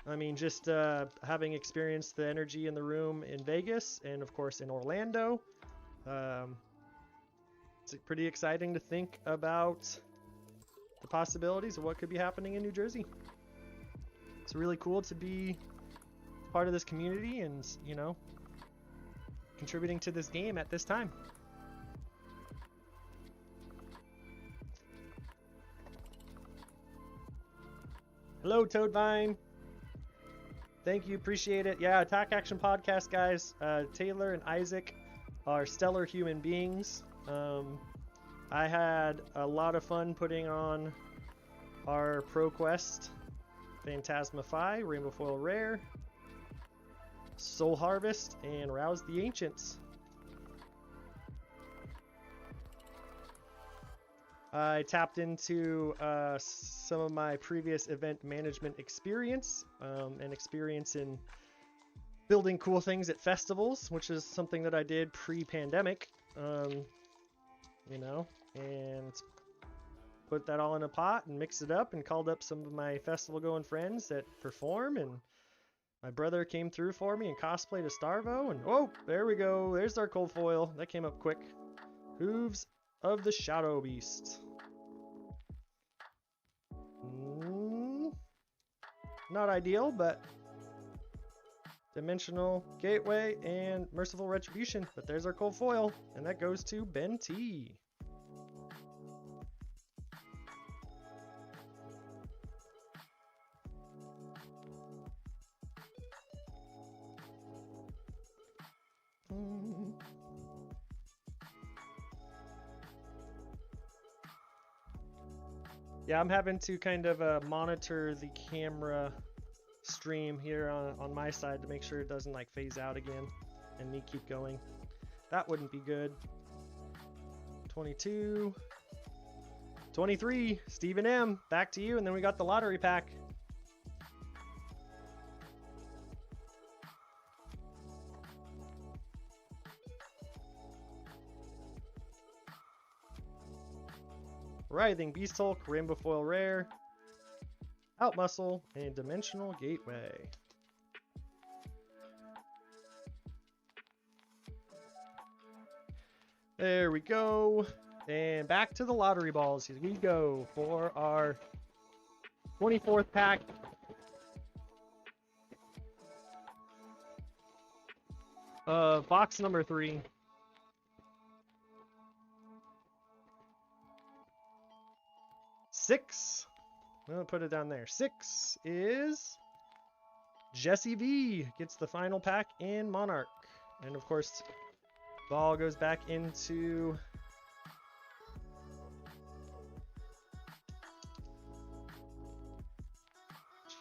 I mean, just having experienced the energy in the room in Vegas and, of course, in Orlando, it's pretty exciting to think about the possibilities of what could be happening in New Jersey. It's really cool to be part of this community and, you know, contributing to this game at this time. Hello, Toadvine. Thank you, appreciate it. Yeah, Attack Action Podcast, guys. Taylor and Isaac are stellar human beings. I had a lot of fun putting on our Pro Quest, Phantasmify, Rainbow Foil Rare, Soul Harvest, and Rouse the Ancients. I tapped into some of my previous event management experience and experience in building cool things at festivals, which is something that I did pre-pandemic, you know, and put that all in a pot and mixed it up and called up some of my festival-going friends that perform, and my brother came through for me and cosplayed a Starvo, and oh, there we go. There's our cold foil. That came up quick. Hooves of the Shadow Beast. Not ideal, but Dimensional Gateway and Merciful Retribution. But there's our cold foil, and that goes to Ben T. Yeah, I'm having to kind of monitor the camera stream here on my side to make sure it doesn't like phase out again and me keep going. That wouldn't be good. 22, 23, Stephen M, back to you, and then we got the lottery pack. Writhing Beast Hulk, Rainbow Foil Rare, Outmuscle, and Dimensional Gateway. There we go. And back to the lottery balls. Here we go for our 24th pack. Box number 3. Six. I'll put it down there. 6 is Jesse V. Gets the final pack in Monarch. And of course, ball goes back into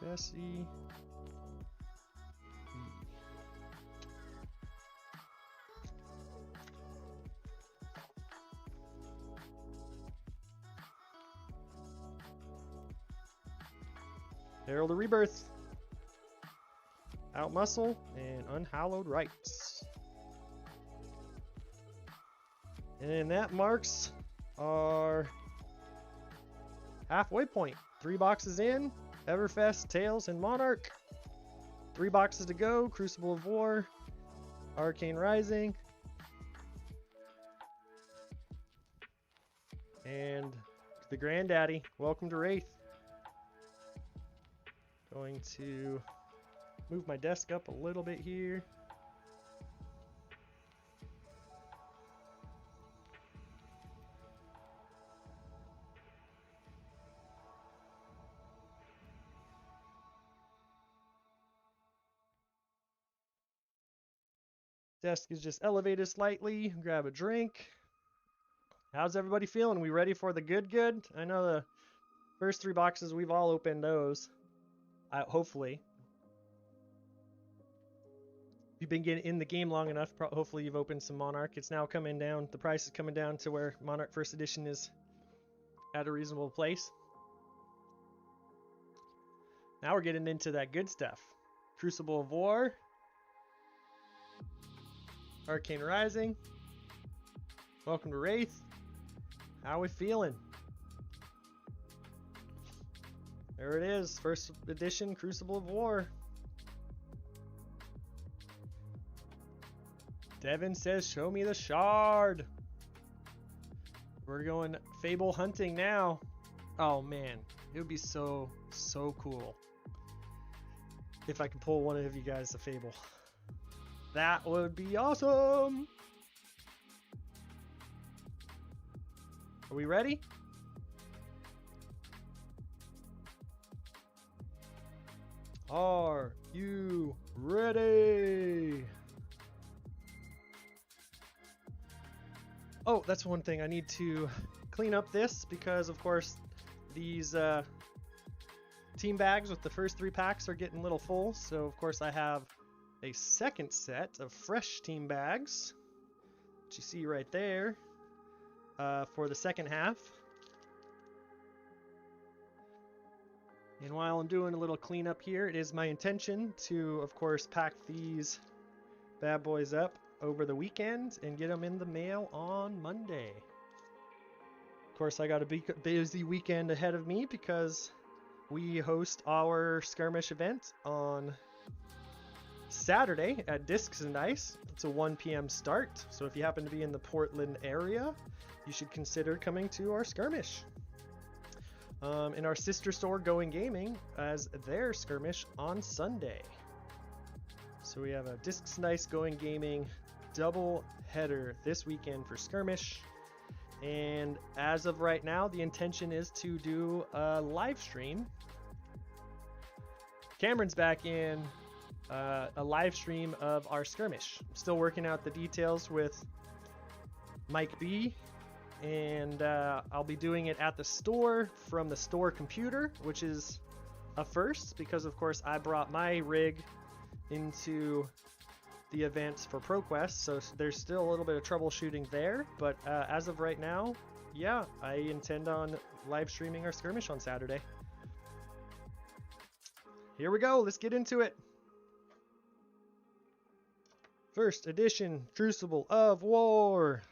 Jesse. Herald of Rebirth. Out Muscle and Unhallowed Rites. And that marks our halfway point. 3 boxes in. Everfest, Tails, and Monarch. 3 boxes to go. Crucible of War. Arcane Rising. And the Granddaddy. Welcome to Rathe. Going to move my desk up a little bit here. Desk is just elevated slightly. Grab a drink. How's everybody feeling? We ready for the good? I know the first 3 boxes, we've all opened those. Hopefully. If you've been getting in the game long enough, hopefully you've opened some Monarch. It's now coming down. The price is coming down to where Monarch First Edition is at a reasonable place. Now we're getting into that good stuff. Crucible of War. Arcane Rising. Welcome to Rathe. How we feeling? There it is. First edition Crucible of War. Devin says, show me the shard. We're going Fable hunting now. Oh man, it would be so cool if I could pull one of you guys a Fable. That would be awesome. Are we ready? Are you ready? Oh, that's one thing. I need to clean up this because, of course, these team bags with the first 3 packs are getting a little full. So, of course, I have a second set of fresh team bags, which you see right there, for the second half. And while I'm doing a little cleanup here, it is my intention to, of course, pack these bad boys up over the weekend and get them in the mail on Monday. Of course, I got a busy weekend ahead of me because we host our skirmish event on Saturday at Discs and Dice. It's a 1 p.m. start, so if you happen to be in the Portland area, you should consider coming to our skirmish. In our sister store, Going Gaming, as their skirmish on Sunday. So we have a Discs and Dice Going Gaming double header this weekend for skirmish. And as of right now, the intention is to do a live stream. Cameron's back in a live stream of our skirmish. I'm still working out the details with Mike B. And I'll be doing it at the store from the store computer, which is a first because, of course, I brought my rig into the events for ProQuest, so there's still a little bit of troubleshooting there. But as of right now, yeah, I intend on live streaming our skirmish on Saturday. Here we go. Let's get into it. First edition Crucible of War.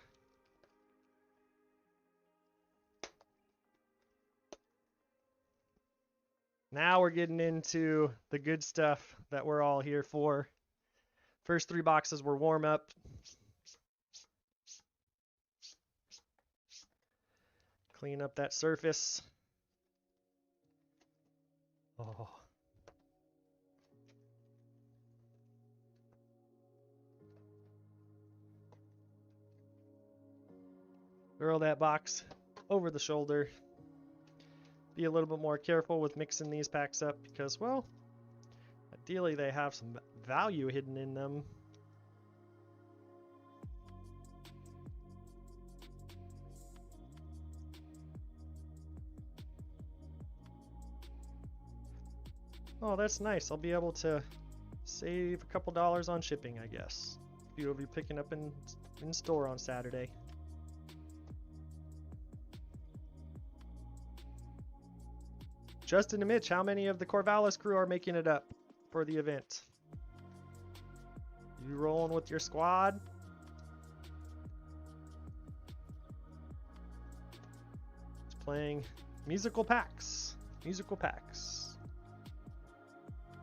Now we're getting into the good stuff that we're all here for. First 3 boxes were warm up. Clean up that surface. Oh. Throw that box over the shoulder. Be a little bit more careful with mixing these packs up because, well, ideally they have some value hidden in them. Oh, that's nice. I'll be able to save a couple dollars on shipping, I guess. If you'll be picking up in store on Saturday. Justin and Mitch, how many of the Corvallis crew are making it up for the event? You rolling with your squad? Just playing musical packs. Musical packs.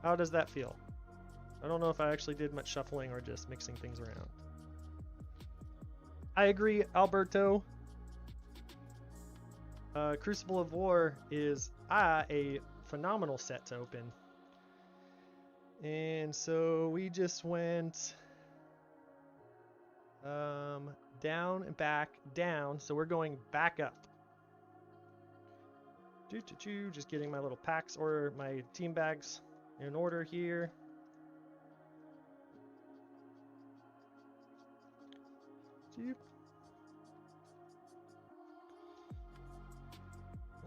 How does that feel? I don't know if I actually did much shuffling or just mixing things around. I agree, Alberto. Crucible of War is a phenomenal set to open. And so we just went down and back, down. So we're going back up. Just getting my little packs or my team bags in order here.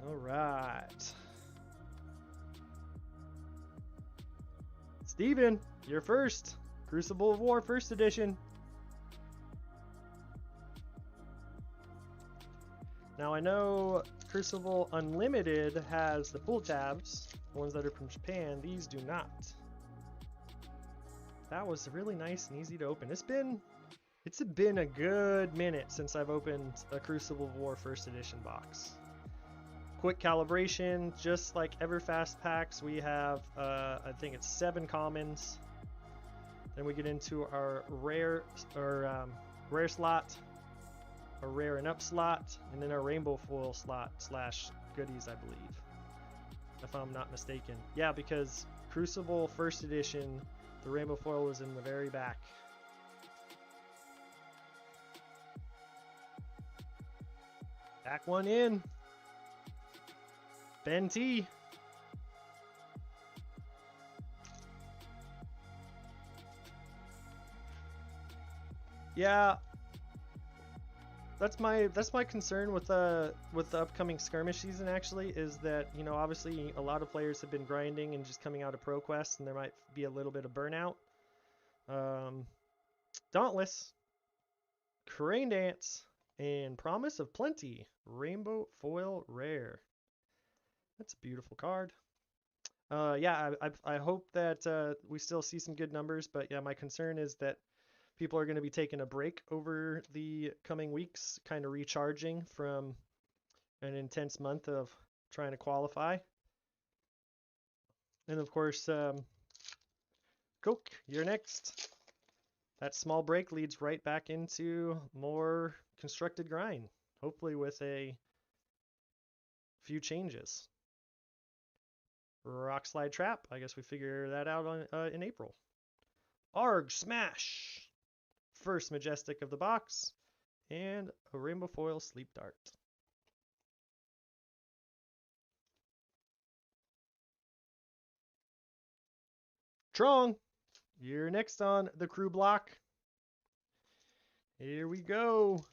All right. Steven, you're first. Crucible of War, first edition. Now I know Crucible Unlimited has the pull tabs, the ones that are from Japan. These do not. That was really nice and easy to open. It's been a good minute since I've opened a Crucible of War first edition box. Quick calibration, just like Everfast packs, we have I think it's 7 commons. Then we get into our rare slot, a rare and up slot, and then our rainbow foil slot / goodies, I believe, if I'm not mistaken. Yeah, because Crucible first edition, the rainbow foil was in the very back. Back one in. Ben T. Yeah, that's my concern with the upcoming skirmish season. Actually, is that, you know, obviously a lot of players have been grinding and just coming out of ProQuest, and there might be a little bit of burnout. Dauntless, Crane Dance, and Promise of Plenty, Rainbow Foil Rare. That's a beautiful card. Yeah, I hope that we still see some good numbers, but yeah, my concern is that people are going to be taking a break over the coming weeks, kind of recharging from an intense month of trying to qualify. And of course, Coke, you're next. That small break leads right back into more constructed grind, hopefully with a few changes. Rock Slide Trap, I guess we figure that out in April. Arg Smash, first Majestic of the box, and a Rainbow Foil Sleep Dart. Trong, you're next on the crew block. Here we go.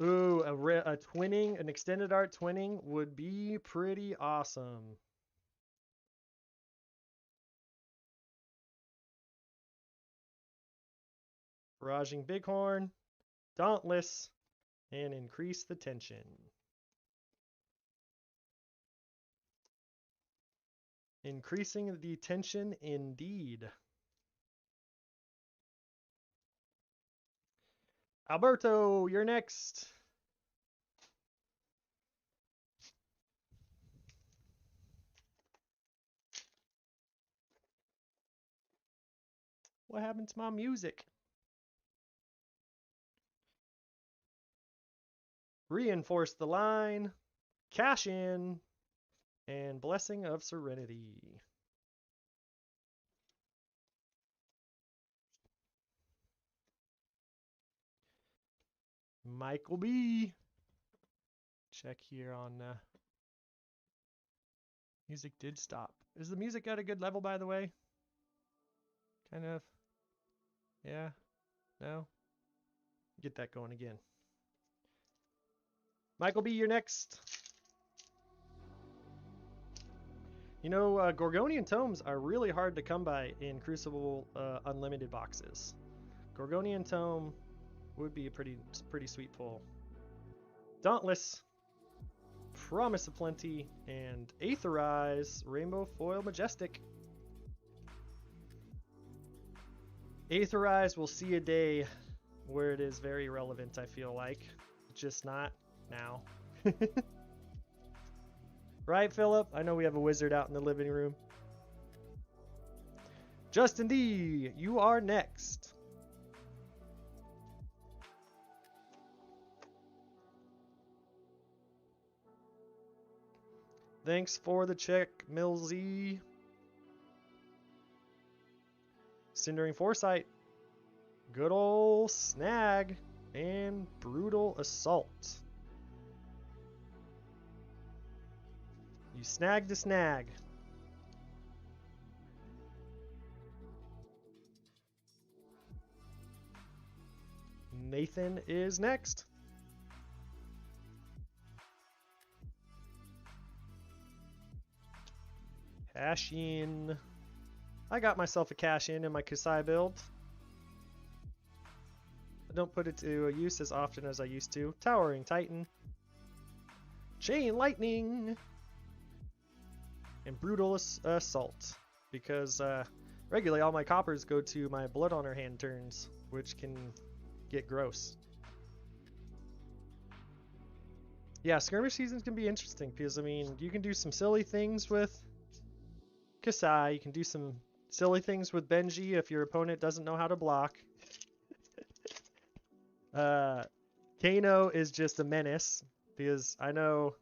Ooh, a twinning, an extended art twinning would be pretty awesome. Barraging Bighorn, Dauntless, and Increase the Tension. Increasing the tension indeed. Alberto, you're next. What happened to my music? Reinforce the line, cash in, and Blessing of Serenity. Michael B. Check here on music did stop. Is the music at a good level, by the way? Kind of. Yeah. No. Get that going again. Michael B, you're next. You know, Gorgonian tomes are really hard to come by in Crucible Unlimited boxes. Gorgonian tome would be a pretty sweet pull. Dauntless, Promise of Plenty, and Aetherize Rainbow Foil Majestic. Aetherize will see a day where it is very relevant, I feel like. Just not now. Right, Philip? I know we have a wizard out in the living room. Justin D, you are next. Thanks for the check, Millsy. Cindering Foresight. Good ol' Snag. And Brutal Assault. You snagged a snag. Nathan is next. Cash in. I got myself a cash in my Kasai build. I don't put it to use as often as I used to. Towering Titan. Chain Lightning. And Brutal Assault. Because regularly all my coppers go to my Blood Honor hand turns, which can get gross. Yeah, skirmish seasons can be interesting because, I mean, you can do some silly things with Kasai. You can do some silly things with Benji if your opponent doesn't know how to block. Kano is just a menace because I know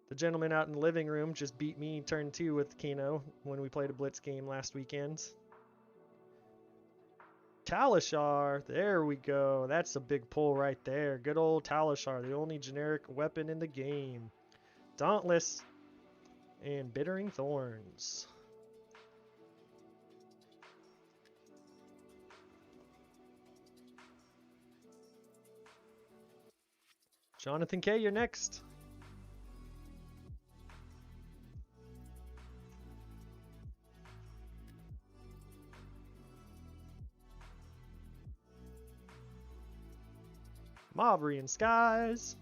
the gentleman out in the living room just beat me turn 2 with Kano when we played a blitz game last weekend. Talishar, there we go. That's a big pull right there. Good old Talishar, the only generic weapon in the game. Dauntless and Bittering Thorns. Jonathan K, you're next. Mavrian Skies.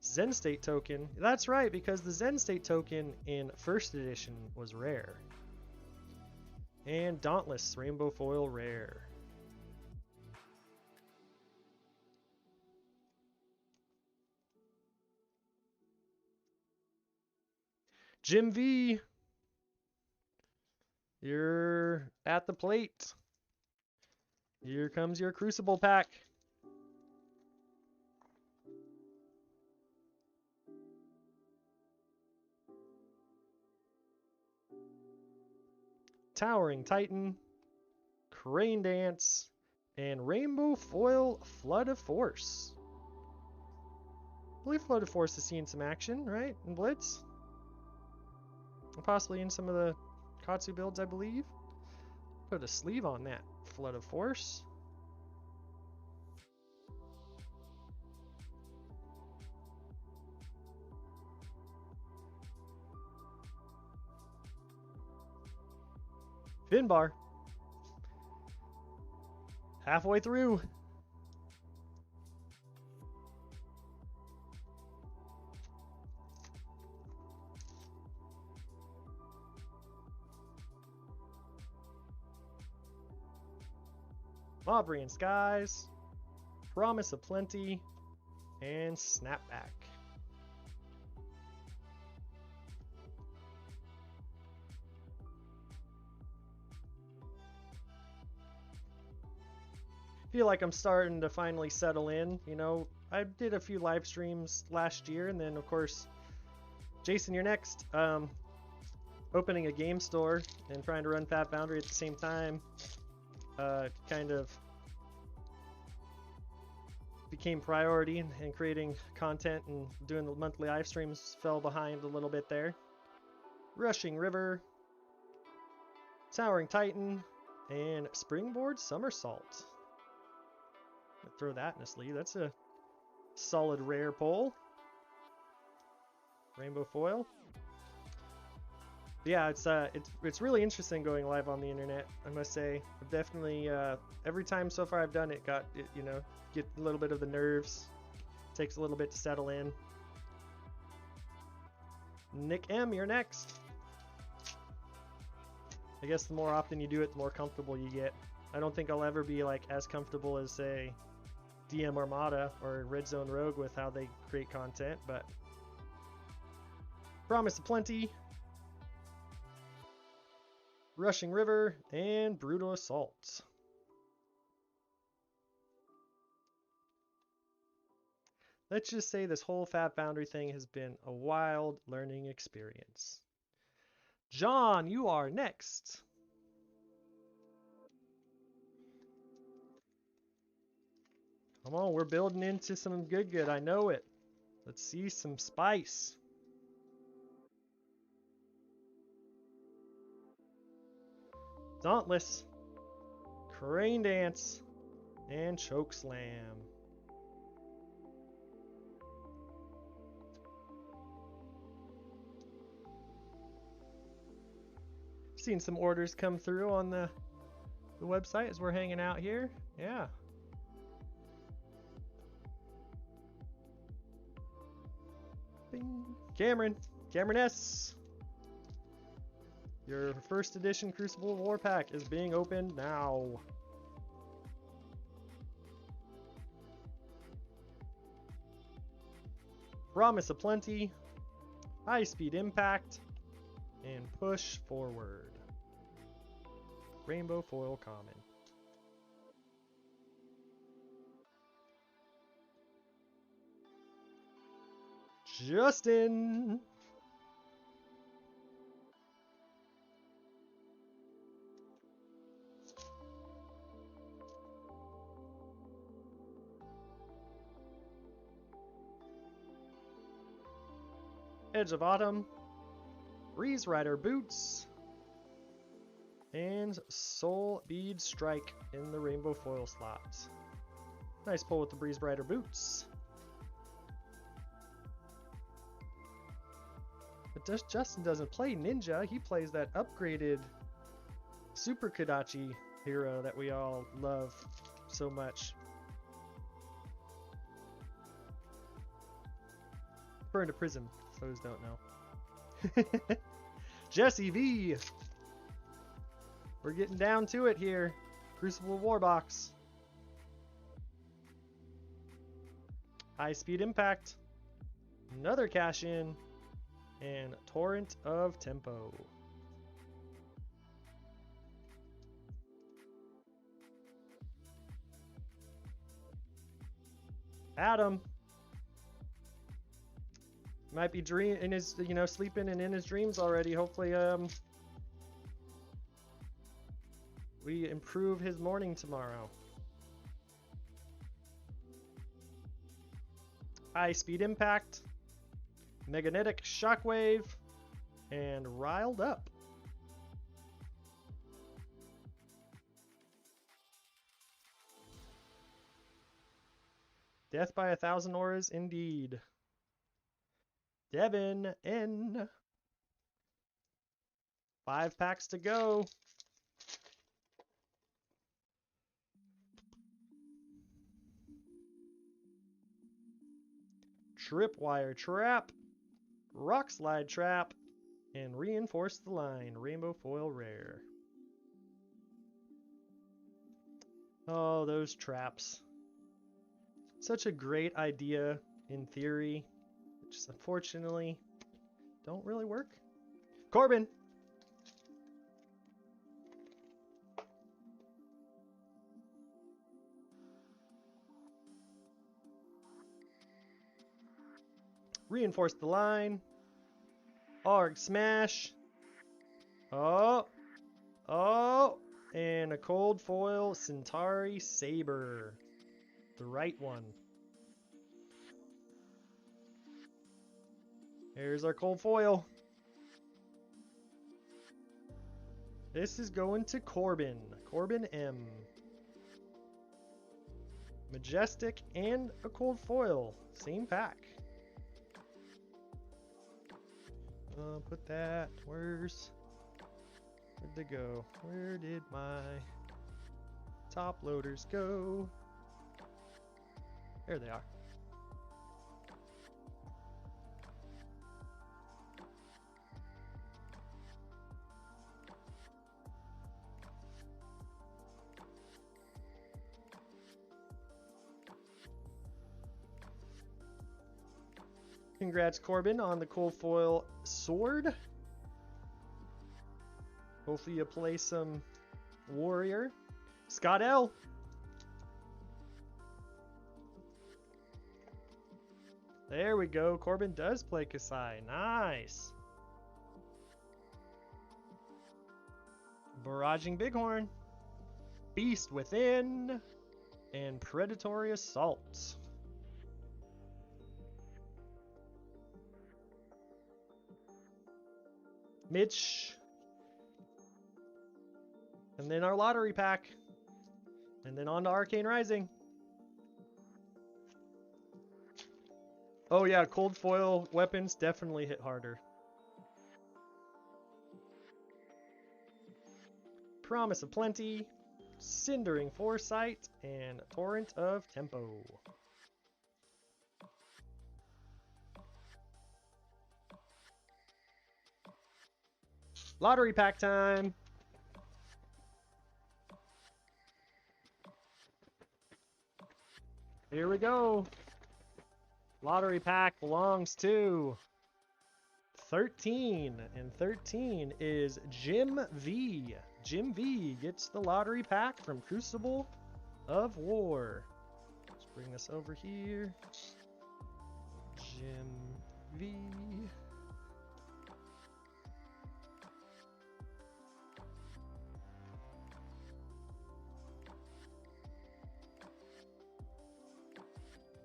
Zen State token. That's right, because the Zen State token in first edition was rare. And Dauntless Rainbow Foil rare. Jim V, you're at the plate. Here comes your Crucible pack. Towering Titan, Crane Dance, and Rainbow Foil Flood of Force. I believe Flood of Force is seeing some action, right? In Blitz? And possibly in some of the Katsu builds, I believe. Put a sleeve on that Flood of Force. Finbar. Halfway through. Mavrian Skies, Promise of Plenty, and Snapback. Feel like I'm starting to finally settle in. You know, I did a few live streams last year, and then of course, Jason, you're next. Opening a game store and trying to run Foundry at the same time. Kind of became priority and creating content and doing the monthly live streams fell behind a little bit there. Rushing River, Towering Titan, and Springboard Somersault. Throw that in a sleeve. That's a solid rare pull. Rainbow foil. Yeah, it's really interesting going live on the internet, I must say. I've definitely every time so far I've done it, you know, get a little bit of the nerves. Takes a little bit to settle in. Nick M, you're next. I guess the more often you do it, the more comfortable you get. I don't think I'll ever be like as comfortable as, say, DM Armada or Red Zone Rogue with how they create content, but Promise of Plenty, Rushing River, and Brutal Assault. Let's just say this whole Fab Foundry thing has been a wild learning experience. John, you are next. Come on, we're building into some good. I know it. Let's see some spice. Dauntless, Crane Dance, and Choke Slam. Seen some orders come through on the website as we're hanging out here. Yeah. Bing. Cameron S. Your first edition Crucible War Pack is being opened now. Promise of Plenty, High Speed Impact, and Push Forward. Rainbow Foil Common. Justin! Edge of Autumn, Breeze Rider Boots, and Soul Bead Strike in the Rainbow Foil slot. Nice pull with the Breeze Rider Boots. But Justin doesn't play Ninja, he plays that upgraded Super Kodachi hero that we all love so much. Burn to Prism, those don't know. Jesse V! We're getting down to it here. Crucible Warbox. High Speed Impact. Another cash in. And Torrent of Tempo. Adam might be in his, sleeping and in his dreams already. Hopefully, we improve his morning tomorrow. High Speed Impact, Magnetic Shockwave, and Riled Up. Death by 1,000 auras, indeed. Devin N. 5 packs to go. Tripwire Trap, Rock Slide Trap, and Reinforce the Line, Rainbow Foil Rare. Oh, those traps. Such a great idea in theory, which unfortunately don't really work. Corbin! Reinforce the Line. Arg Smash. Oh. And a cold foil Centauri Saber. The right one. Here's our cold foil. This is going to Corbin. Corbin M. Majestic and a cold foil. Same pack. Put that. Where'd they go? Where did my top loaders go? There they are. Congrats, Corbin, on the cold foil sword. Hopefully you play some warrior. Scott L. There we go. Corbin does play Kasai. Nice. Barraging Bighorn. Beast Within. And Predatory Assault. Mitch. And then our lottery pack. And then on to Arcane Rising. Oh yeah, cold foil weapons definitely hit harder. Promise of Plenty, Cindering Foresight, and Torrent of Tempo. Lottery pack time. Here we go. Lottery pack belongs to 13, and 13 is Jim V. Jim V gets the lottery pack from Crucible of War. Let's bring this over here. Jim V.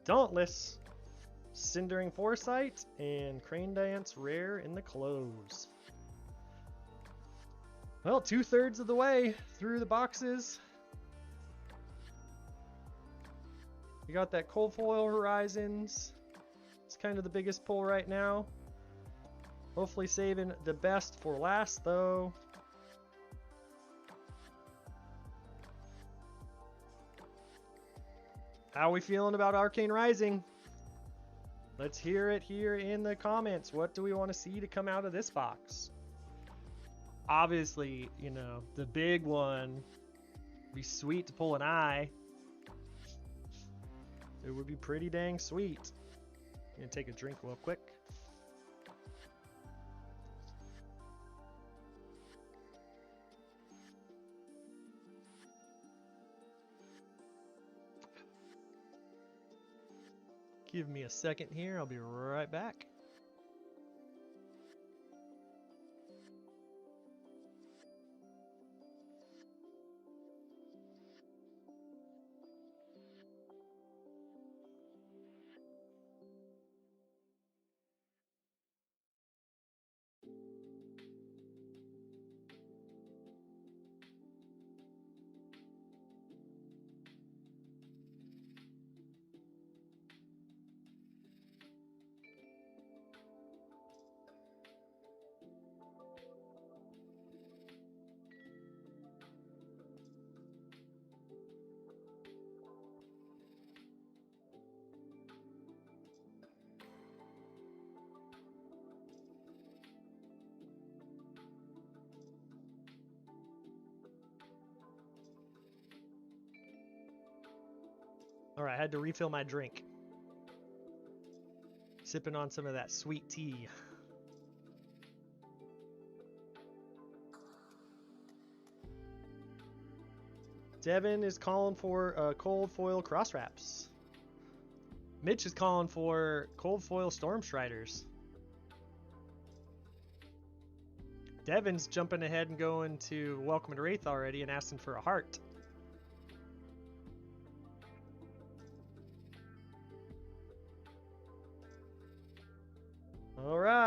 Dauntless, Cindering Foresight, and Crane Dance rare in the close. Well, 2/3 of the way through the boxes. We got that Cold Foil Horizons. It's kind of the biggest pull right now. Hopefully saving the best for last, though. How are we feeling about Arcane Rising? Let's hear it here in the comments. What do we want to see to come out of this box? Obviously, you know, the big one would be sweet to pull an eye. It would be pretty dang sweet. I'm gonna take a drink real quick. Give me a second here, I'll be right back. Alright, I had to refill my drink. Sipping on some of that sweet tea. Devin is calling for cold foil cross wraps. Mitch is calling for cold foil storm striders. Devin's jumping ahead and going to Welcome to Rathe already and asking for a heart. All right.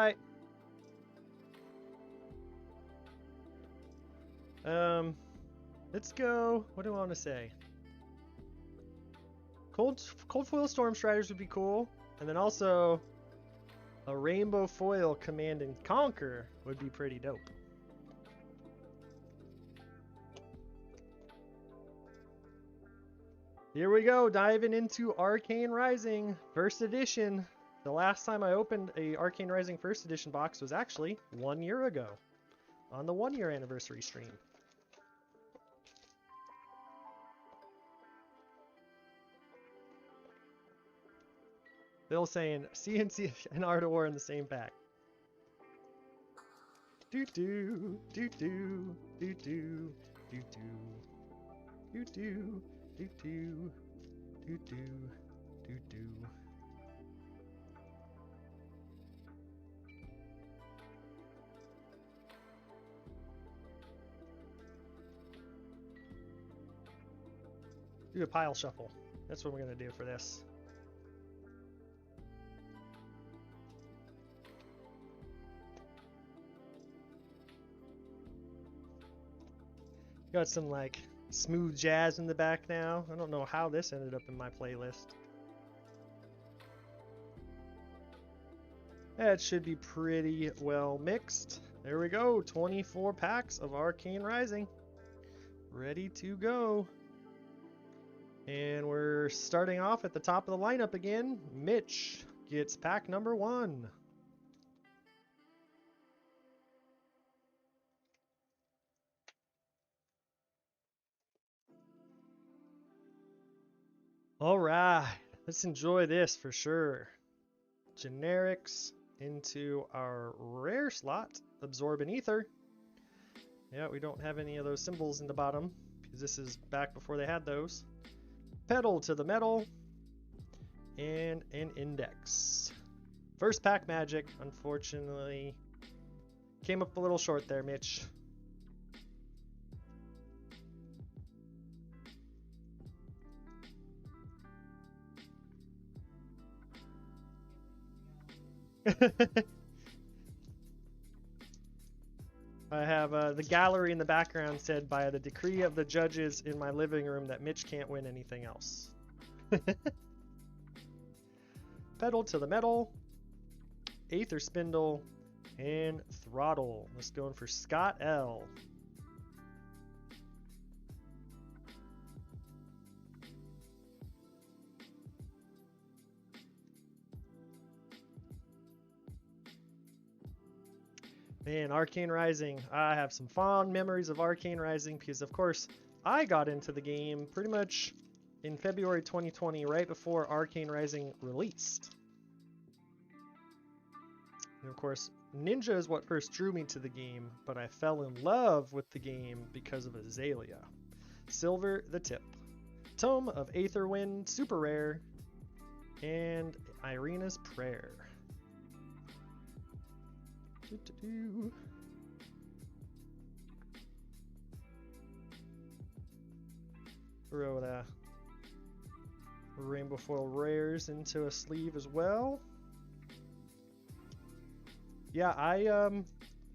Let's go. What do I want to say? Cold foil Storm Striders would be cool, and then also a rainbow foil Command and Conquer would be pretty dope. Here we go, diving into Arcane Rising First Edition. The last time I opened a Arcane Rising First Edition box was actually 1 year ago, on the 1 year anniversary stream. Bill saying CNC and Art of War in the same pack. Do do do do do do do do do do do do do do do. Do a pile shuffle. That's what we're gonna do for this. Got some like smooth jazz in the back now. I don't know how this ended up in my playlist. That should be pretty well mixed. There we go, 24 packs of Arcane Rising. Ready to go. And we're starting off at the top of the lineup again. Mitch gets pack number 1. All right, let's enjoy this for sure. Generics into our rare slot, Absorb and Ether. Yeah, we don't have any of those symbols in the bottom because this is back before they had those. Pedal to the Metal and an Index. First pack magic, unfortunately, came up a little short there, Mitch. I have the gallery in the background said by the decree of the judges in my living room that Mitch can't win anything else. Pedal to the Metal, Aether Spindle, and Throttle. Let's go in for Scott L. Man, Arcane Rising. I have some fond memories of Arcane Rising because, of course, I got into the game pretty much in February 2020, right before Arcane Rising released. And of course, Ninja is what first drew me to the game, but I fell in love with the game because of Azalea. Silver the Tip. Tome of Aetherwind, super rare, and Irina's Prayer. Throw the rainbow foil rares into a sleeve as well. Yeah, I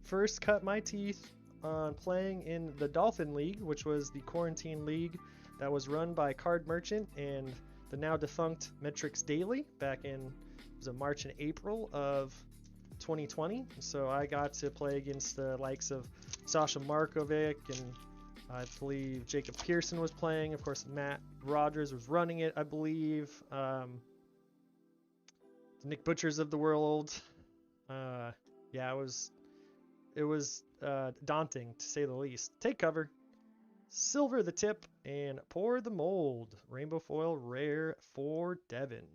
first cut my teeth on playing in the Dolphin League, which was the quarantine league that was run by Card Merchant and the now defunct Metrics Daily back in March and April of 2020. So I got to play against the likes of Sasha Markovic, and I believe Jacob Pearson was playing. Of course, Matt Rogers was running it, I believe. Nick Butchers of the world. Yeah, it was daunting to say the least. Take cover, Silver the Tip, and Pour the Mold. Rainbow foil rare for Devin.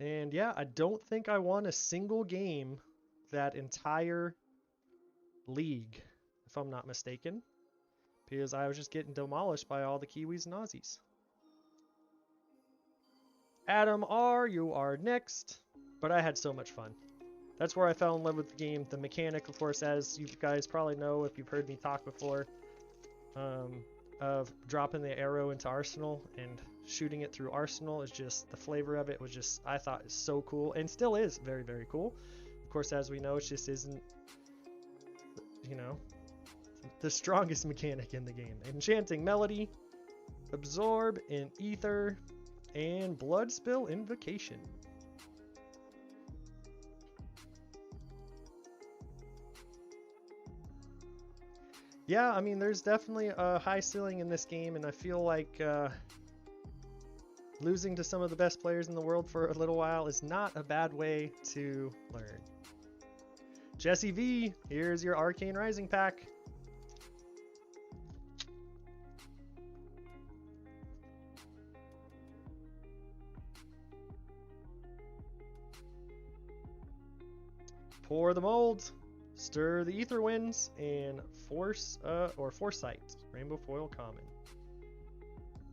And yeah, I don't think I won a single game that entire league, if I'm not mistaken, because I was just getting demolished by all the Kiwis and Aussies. Adam R., you are next. But I had so much fun. That's where I fell in love with the game. The mechanic, of course, as you guys probably know if you've heard me talk before, of dropping the arrow into Arsenal and shooting it through Arsenal is just, the flavor of it was just, I thought, is so cool, and still is very, very cool. Of course, as we know, it just isn't you know, the strongest mechanic in the game. Enchanting Melody, Absorb and Ether, and Bloodspill Invocation. Yeah, I mean, there's definitely a high ceiling in this game, and I feel like losing to some of the best players in the world for a little while is not a bad way to learn. Jesse V, here's your Arcane Rising pack. Pour the mold, stir the ether winds, and foresight, rainbow foil common.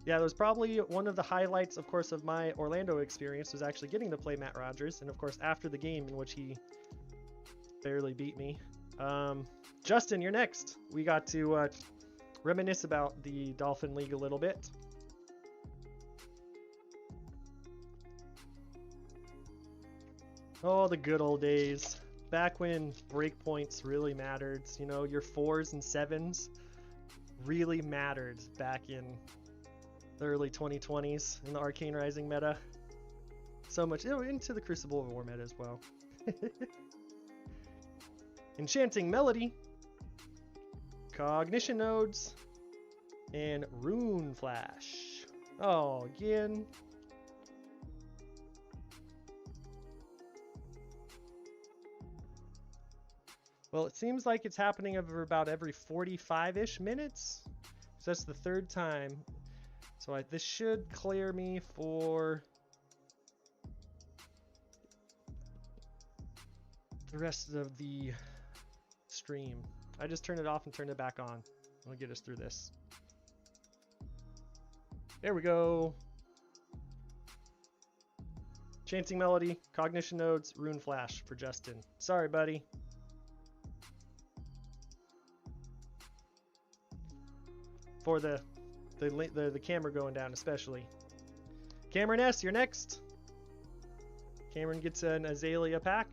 Yeah, that was probably one of the highlights, of course, of my Orlando experience, was actually getting to play Matt Rogers, and of course after the game in which he barely beat me. Justin, you're next. We got to reminisce about the Dolphin League a little bit. Oh, the good old days. Back when breakpoints really mattered. You know, your 4s and 7s really mattered back in the early 2020s in the Arcane Rising meta. So much, into the Crucible of War meta as well. Enchanting Melody, Cognition Nodes, and Rune Flash. Oh, again. Well, it seems like it's happening over about every 45-ish minutes. So that's the third time. So this should clear me for the rest of the stream. I just turned it off and turned it back on. I'll get us through this. There we go. Enchanting Melody, Cognition Nodes, Rune Flash for Justin. Sorry, buddy. For the camera going down, especially. Cameron S, you're next. Cameron gets an Azalea pack.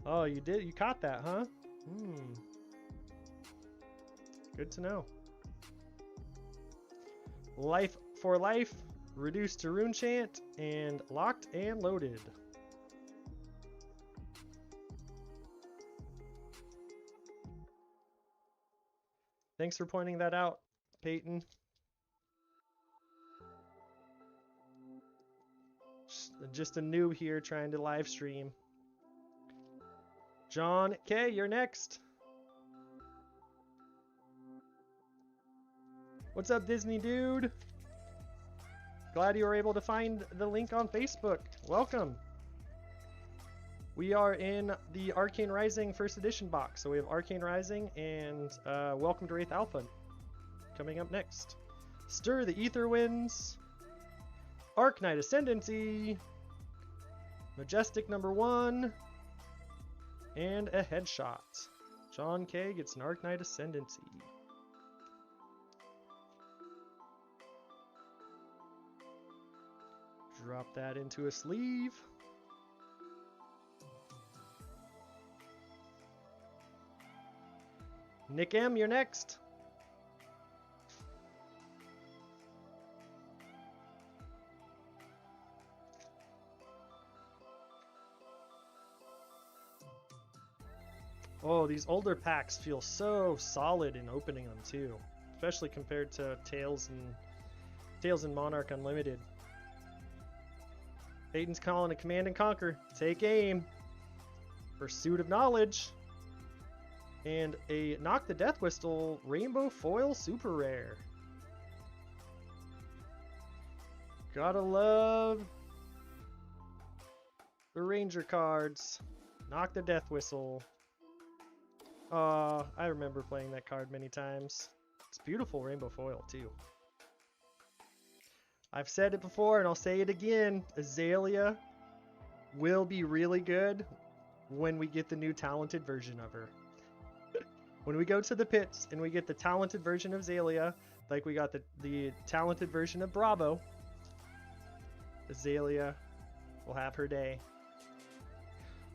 Oh, you did? You caught that, huh? Good to know. Life for Life, Reduced to Rune Chant, and Locked and Loaded. Thanks for pointing that out, Peyton. Just a noob here trying to live stream. John K, you're next. What's up, Disney dude? Glad you were able to find the link on Facebook. Welcome. We are in the Arcane Rising First Edition box. So we have Arcane Rising and Welcome to Rathe Alpha coming up next. Stir the Ether Winds, Arknight Ascendancy, Majestic #1, and a Headshot. John K gets an Arknight Ascendancy. Drop that into a sleeve. Nick M, you're next. Oh, these older packs feel so solid in opening them too, especially compared to Tales and Monarch Unlimited. Peyton's calling a Command and Conquer. Take aim. Pursuit of Knowledge. And a Knock the Death Whistle Rainbow Foil Super Rare. Gotta love the Ranger cards. Knock the Death Whistle. I remember playing that card many times. It's beautiful rainbow foil too. I've said it before and I'll say it again. Azalea will be really good when we get the new talented version of her. When we go to the pits and we get the talented version of Azalea, like we got the talented version of Bravo, Azalea will have her day.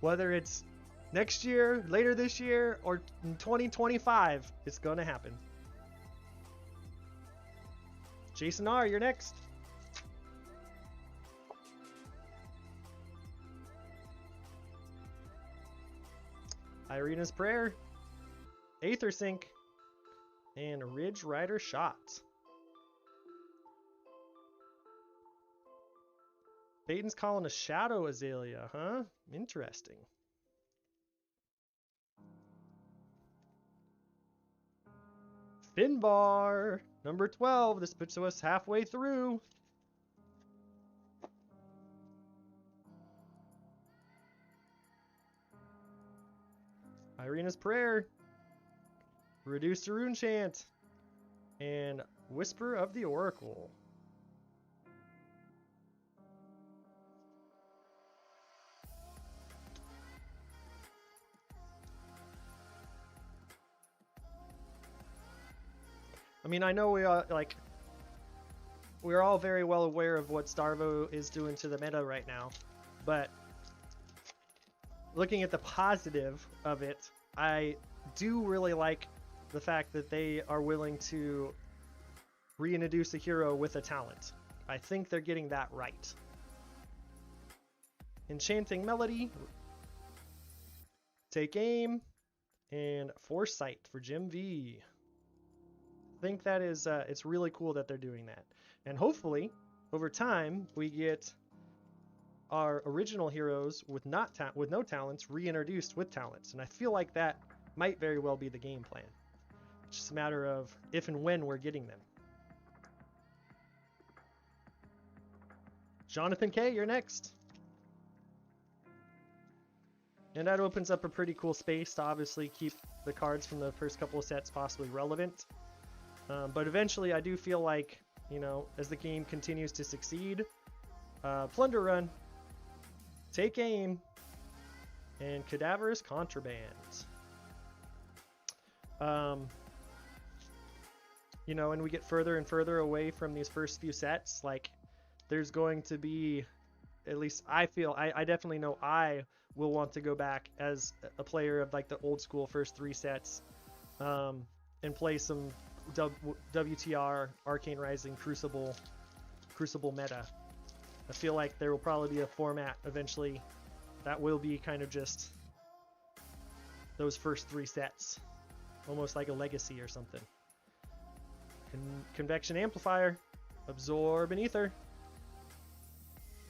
Whether it's next year, later this year, or in 2025, it's gonna happen. Jason R., you're next. Irina's Prayer, Aether Sync, and Ridge Rider Shot. Peyton's calling a Shadow Azalea, huh? Interesting. Finbar, number 12. This puts us halfway through. Irina's Prayer, Reduce to Rune Chant, and Whisper of the Oracle. I mean, I know we're all very well aware of what Starvo is doing to the meta right now, but looking at the positive of it, I do really like the fact that they are willing to reintroduce a hero with a talent. I think they're getting that right. Enchanting Melody, Take Aim, and Foresight for Jim V. I think that is it's really cool that they're doing that, and hopefully over time we get our original heroes with no talents reintroduced with talents, and I feel like that might very well be the game plan. It's just a matter of if and when we're getting them. Jonathan K., you're next. And that opens up a pretty cool space to obviously keep the cards from the first couple of sets possibly relevant. But eventually I do feel like, you know, as the game continues to succeed, Plunder Run, Take Aim, and Cadaverous Contraband. You know, and we get further and further away from these first few sets, like there's going to be, at least I feel, I definitely know I will want to go back as a player of like the old school first 3 sets, and play some WTR, Arcane Rising, Crucible meta. I feel like there will probably be a format eventually that will be kind of just those first 3 sets, almost like a legacy or something. Convection Amplifier, Absorb and Ether,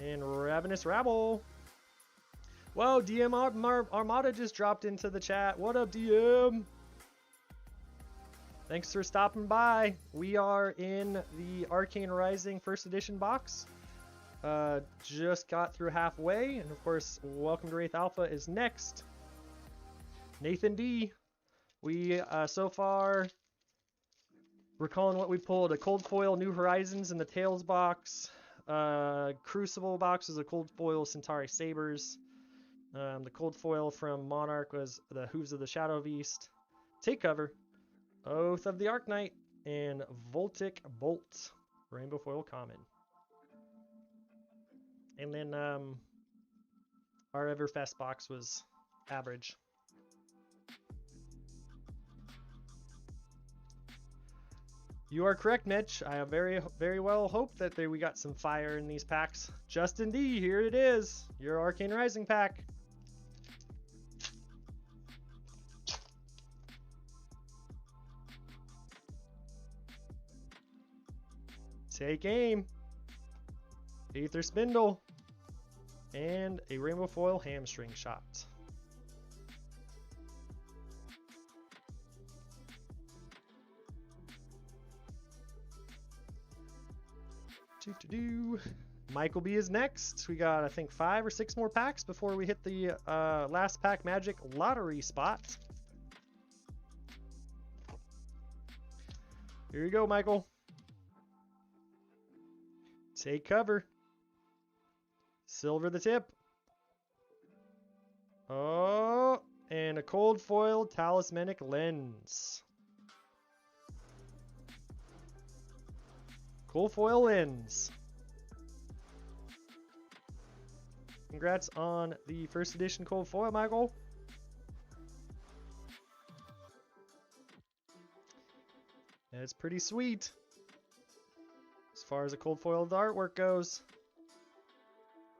and Ravenous Rabble. Whoa, DM Armada just dropped into the chat. What up, DM? Thanks for stopping by. We are in the Arcane Rising First Edition box. Just got through halfway, and of course, Welcome to Rathe Alpha is next. Nathan D. We, so far, recalling what we pulled: a Cold Foil New Horizons in the Tails box. Crucible box was a Cold Foil Centauri Sabers. The Cold Foil from Monarch was the Hooves of the Shadow Beast. Take Cover, Oath of the Arknight, and Voltic Bolt, Rainbow Foil Common. And then our Everfest box was average. You are correct, Mitch. I very, very well hope that we got some fire in these packs. Justin D, here it is. Your Arcane Rising pack. Take Aim, Aether Spindle, and a Rainbow Foil Hamstring Shot. Michael B is next. We got, I think, 5 or 6 more packs before we hit the last pack magic lottery spot. Here you go, Michael. Take Cover, Silver the Tip, oh, and a Cold Foil Talismanic Lens. Cold Foil Lens. Congrats on the first edition cold foil, Michael. That's pretty sweet as far as the cold foiled artwork goes.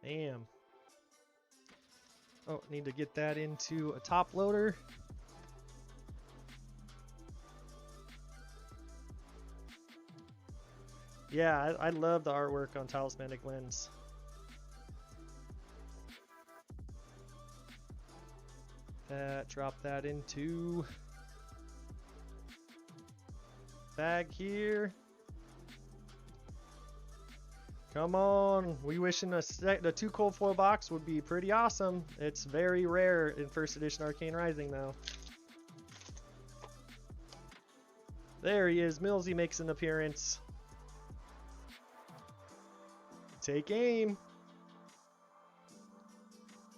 Damn. Oh, need to get that into a top loader. Yeah, I love the artwork on Talismanic Lens. Drop that into bag here. Come on, we wishing the 2 cold foil box would be pretty awesome. It's very rare in first edition Arcane Rising though. There he is, Millsy makes an appearance. Take aim.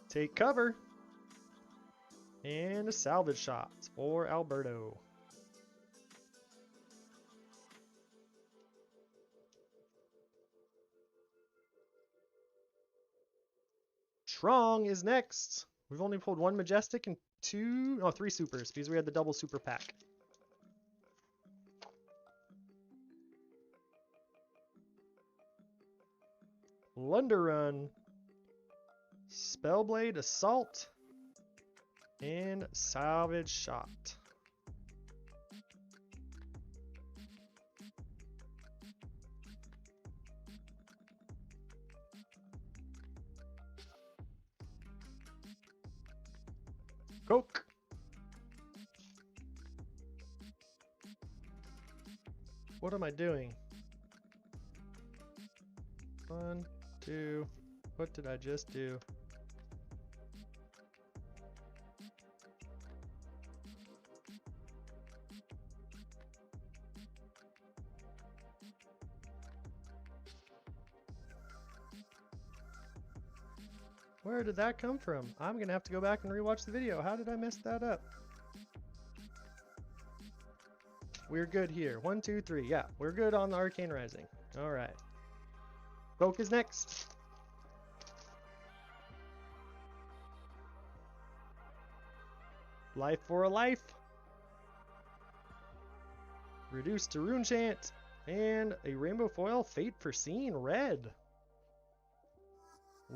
Take cover. And a salvage shot for Alberto. Trong is next. We've only pulled 1 Majestic and 3 supers because we had the double super pack. Lunder Run, Spellblade Assault, and Salvage Shot. Coke. What am I doing? 1, 2. What did I just do? Where did that come from? I'm gonna have to go back and rewatch the video. How did I mess that up? We're good here. 1, 2, 3. Yeah, we're good on the Arcane Rising. All right. Coke is next. Life for a Life. Reduced to Rune Chant. And a Rainbow Foil Fate Foreseen Red.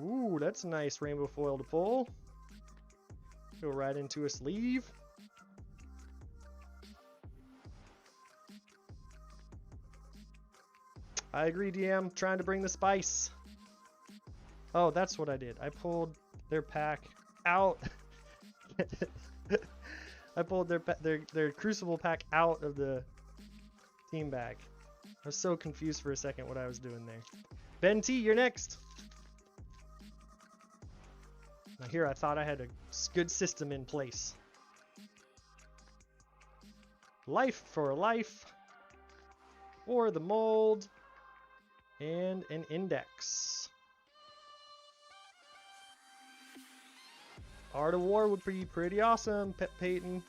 Ooh, that's a nice Rainbow Foil to pull. Go right into a sleeve. I agree, DM. Trying to bring the spice. Oh, that's what I did. I pulled their pack out. I pulled their Crucible pack out of the team bag. I was so confused for a second what I was doing there. Ben T, you're next. Now here I thought I had a good system in place. Life for a Life. For the mold. And an index. Art of War would be pretty awesome, Pet Peyton.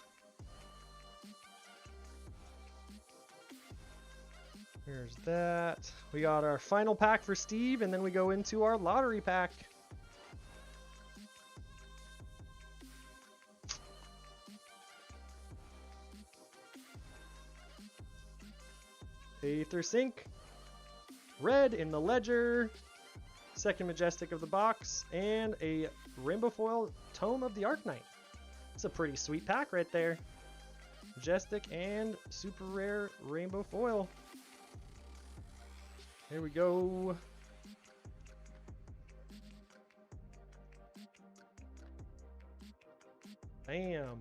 Here's that. We got our final pack for Steve, and then we go into our lottery pack. Aether Sync. Red in the ledger. Second Majestic of the box. And a Rainbow Foil Tome of the Arknight. It's a pretty sweet pack right there. Majestic and super rare Rainbow Foil. Here we go. Bam.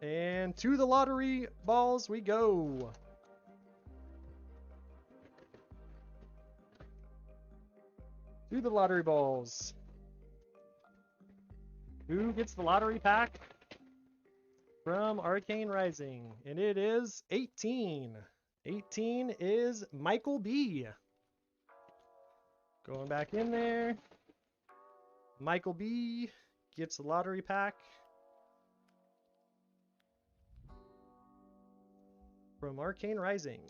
And to the lottery balls we go. To the lottery balls. Who gets the lottery pack from Arcane Rising? And it is 18. 18 is Michael B. Going back in there. Michael B gets the lottery pack from Arcane Rising.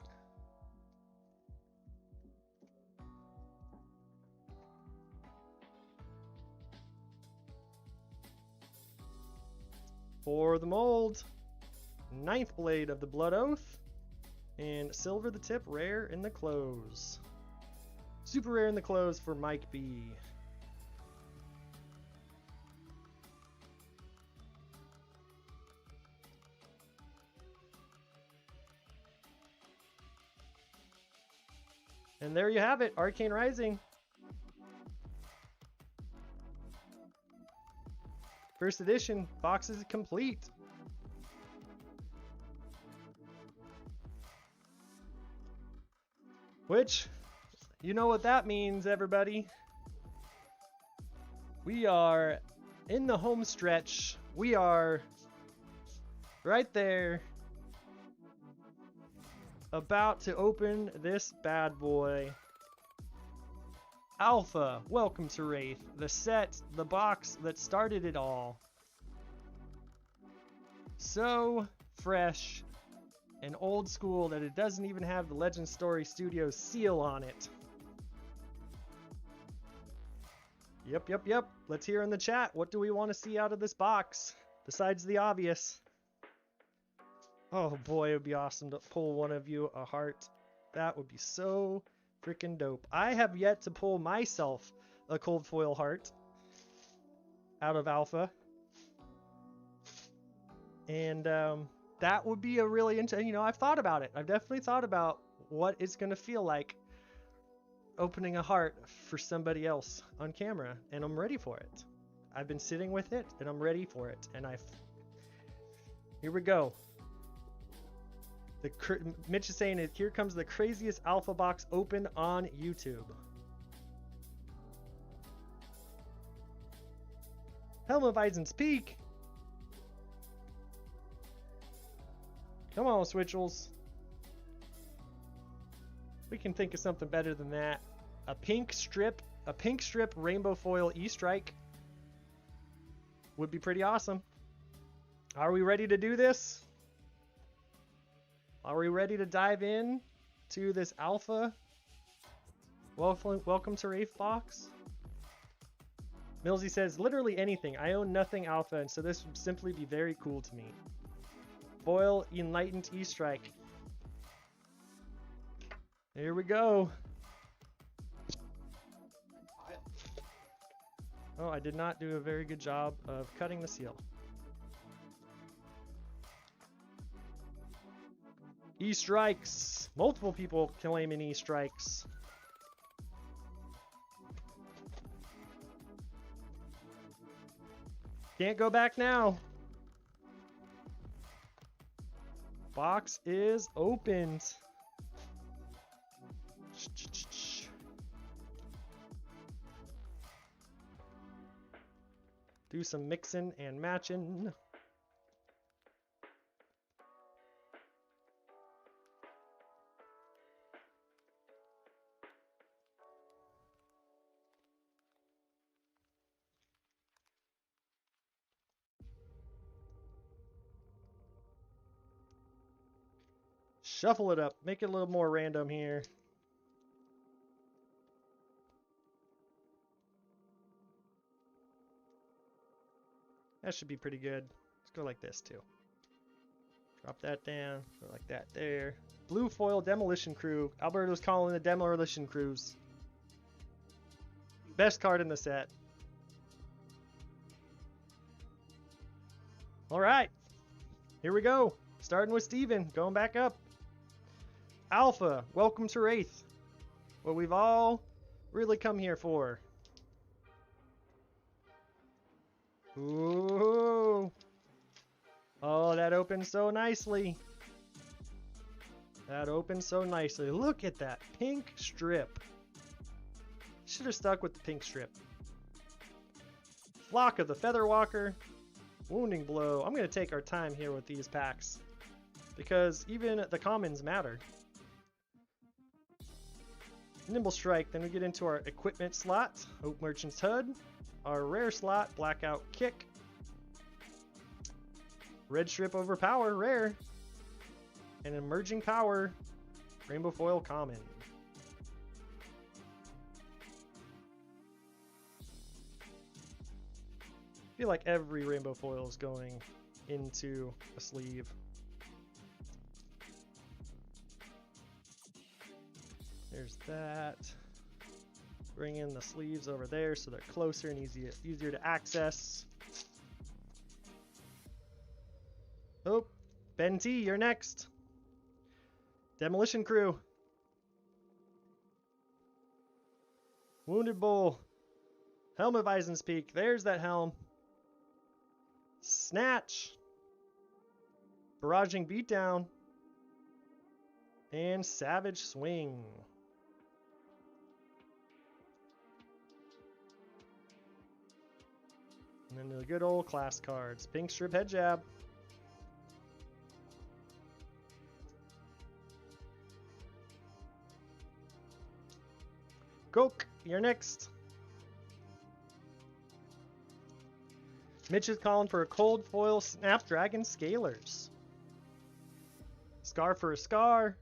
For the mold, 9th Blade of the Blood Oath, and Silver the Tip, rare in the close. Super rare in the close for Mike B. And there you have it, Arcane Rising. First edition, box is complete. Which, you know what that means, everybody. We are in the home stretch. We are right there, about to open this bad boy. Alpha, welcome to Rathe, the set, the box that started it all. So fresh and old school that it doesn't even have the Legend Story Studios seal on it. Yep. Let's hear in the chat, what do we want to see out of this box, besides the obvious? Oh boy, it would be awesome to pull one of you a heart. That would be so freaking dope. I have yet to pull myself a cold foil heart out of Alpha. And that would be a really interesting, you know, I've thought about it. I've definitely thought about what it's going to feel like opening a heart for somebody else on camera, and I'm ready for it. I've been sitting with it, and I'm ready for it. And here we go. Mitch is saying it. Here comes the craziest Alpha box open on YouTube. Helm of Eisen's Peak. Come on, Switchels. We can think of something better than that. A pink strip rainbow foil E-Strike would be pretty awesome. Are we ready to do this? Are we ready to dive in to this Alpha? Welcome to Rathe box. Millsy says, literally anything. I own nothing Alpha, and so this would simply be very cool to me. Foil Enlightened E-Strike. Here we go. Oh, I did not do a very good job of cutting the seal. E-Strikes. Multiple people claiming E-Strikes. Can't go back now. Box is opened. Do some mixing and matching. Shuffle it up. Make it a little more random here. That should be pretty good. Let's go like this too. Drop that down. Go like that there. Blue foil Demolition Crew. Alberto's calling the Demolition Crews. Best card in the set. Alright. Here we go. Starting with Steven. Going back up. Alpha. Welcome to Rathe. What we've all really come here for. Ooh. Oh, that opened so nicely. That opened so nicely. Look at that pink strip. Should have stuck with the pink strip. Flock of the Featherwalker. Wounding Blow. I'm going to take our time here with these packs, because even the commons matter. Nimble Strike. Then we get into our equipment slot. Oak Merchant's HUD. Our rare slot, Blackout Kick. Red Strip Overpower, rare. And Emerging Power, Rainbow Foil common. I feel like every Rainbow Foil is going into a sleeve. There's that. Bring in the sleeves over there so they're closer and easier to access. Oh, Ben T, you're next. Demolition Crew. Wounded Bull. Helm of Eisenpeak. There's that helm. Snatch. Barraging Beatdown. And Savage Swing. And then the good old class cards. Pink Strip Head Jab. Coke, you're next. Mitch is calling for a cold foil Snapdragon Scalers. Scar for a Scar.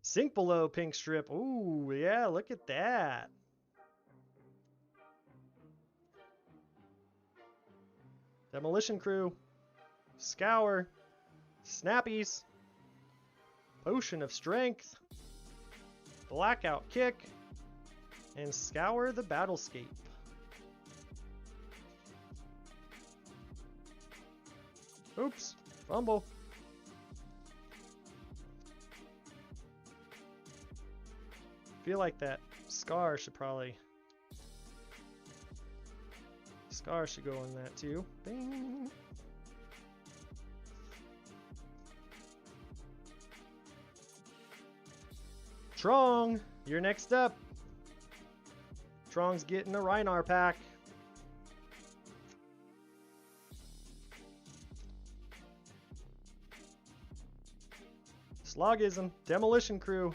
Sink Below Pink Strip. Ooh, yeah, look at that. Demolition Crew. Scour. Snappies. Potion of Strength. Blackout Kick. And Scour the Battlescape. Oops, fumble. Feel like that Scar should go in that too. Bing. Trong, you're next up. Trong's getting a Rhinar pack. Slogism, Demolition Crew,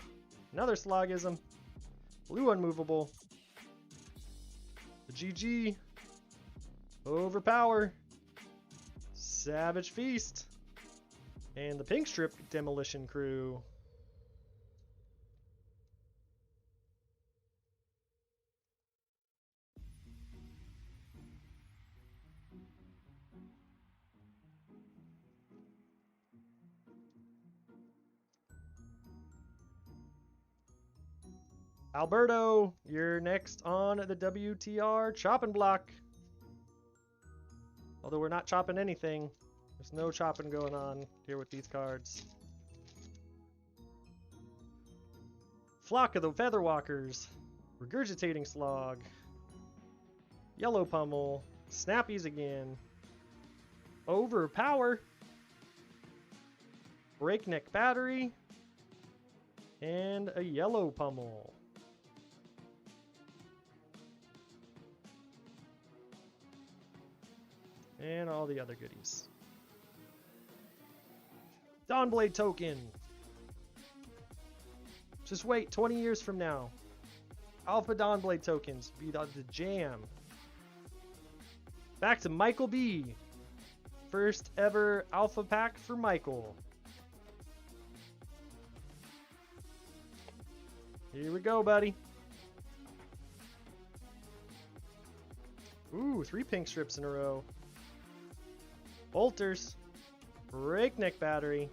another Slogism, Blue Unmovable, the GG, Overpower, Savage Feast, and the Pink Strip Demolition Crew. Alberto, you're next on the WTR chopping block. Although we're not chopping anything. There's no chopping going on here with these cards. Flock of the Featherwalkers. Regurgitating Slog. Yellow Pummel. Snappies again. Overpower. Breakneck Battery. And a Yellow Pummel. And all the other goodies. Dawnblade token. Just wait, 20 years from now. Alpha Dawnblade tokens be the jam. Back to Michael B. First ever Alpha pack for Michael. Here we go, buddy. Ooh, 3 pink strips in a row. Bolters, Breakneck Battery,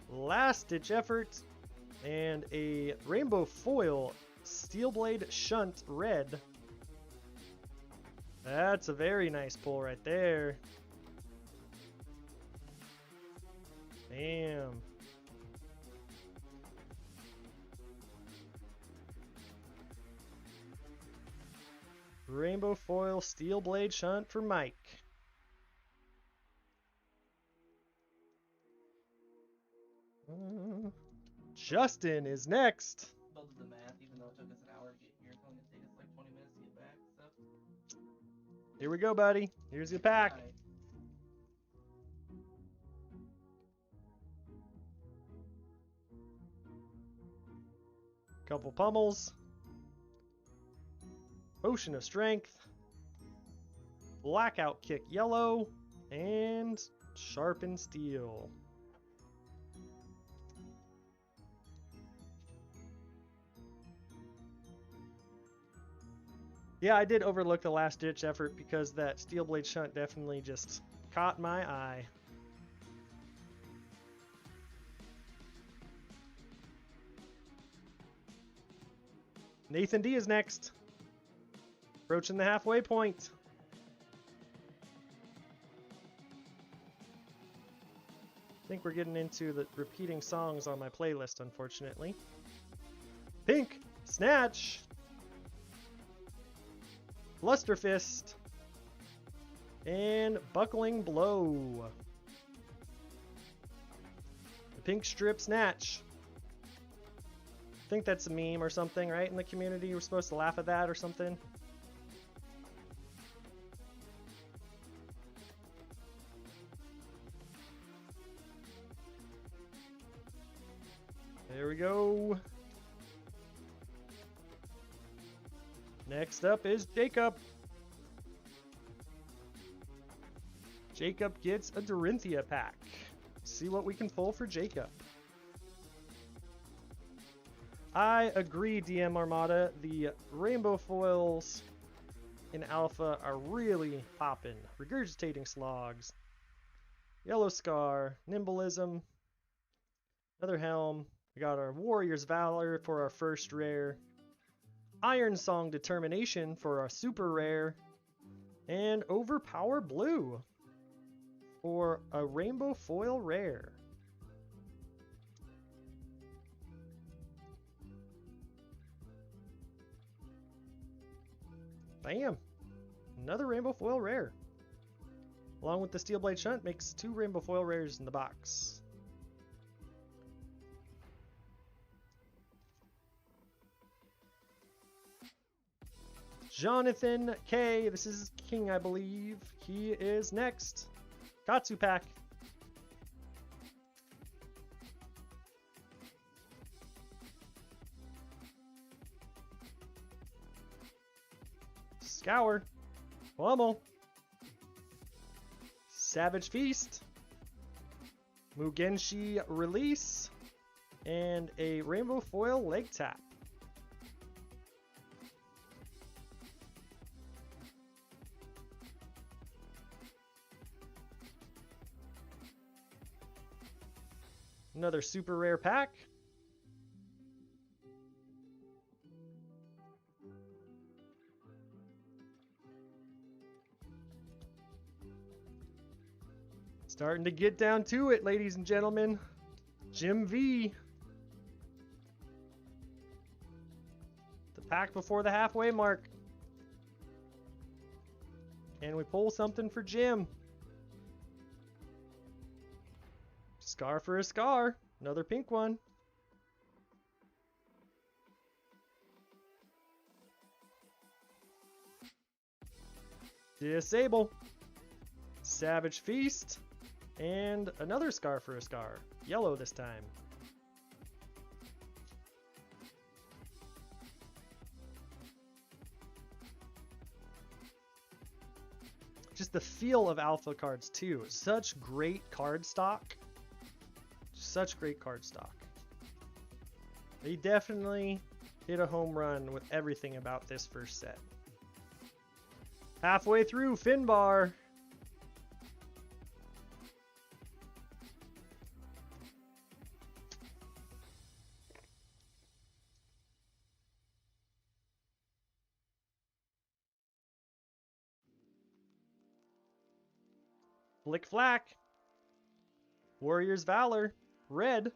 Last Ditch Effort, and a Rainbow Foil Steelblade Shunt Red. That's a very nice pull right there. Damn. Rainbow Foil Steelblade Shunt for Mike. Justin is next. Built the math, even though it took us an hour to get here. It's only gonna take us like 20 minutes to get back. So. Here we go, buddy. Here's your pack. Right. Couple pummels. Potion of Strength. Blackout Kick Yellow. And Sharpen Steel. Yeah, I did overlook the last ditch effort because that steel blade shunt definitely just caught my eye. Nathan D is next. Approaching the halfway point. I think we're getting into the repeating songs on my playlist, unfortunately. Pink, Snatch, Blusterfist, and Buckling Blow. The pink strip Snatch. I think that's a meme or something, right? In the community, we're supposed to laugh at that or something. There we go. Next up is Jacob. Jacob gets a Dorinthia pack. See what we can pull for Jacob. I agree, DM Armada. The rainbow foils in Alpha are really popping. Regurgitating Slogs, Yellow Scar, Nimbleism, another Helm. We got our Warrior's Valor for our first rare, Iron Song Determination for our super rare, and Overpower Blue for a rainbow foil rare. Bam! Another rainbow foil rare. Along with the steel blade shunt, makes 2 rainbow foil rares in the box. Jonathan K. This is King, I believe. He is next. Katsu pack. Scour. Pummel. Savage Feast. Mugenshi Release. And a rainbow foil leg tap. Another super rare pack. Starting to get down to it, ladies and gentlemen. Jim V. The pack before the halfway mark. Can we pull something for Jim? Scar for a Scar. Another pink one. Disable. Savage Feast. And another Scar for a Scar. Yellow this time. Just the feel of Alpha cards too. Such great card stock. Such great card stock. They definitely hit a home run with everything about this first set. Halfway through, Finbar. Flick Flack. Warrior's Valor. Red.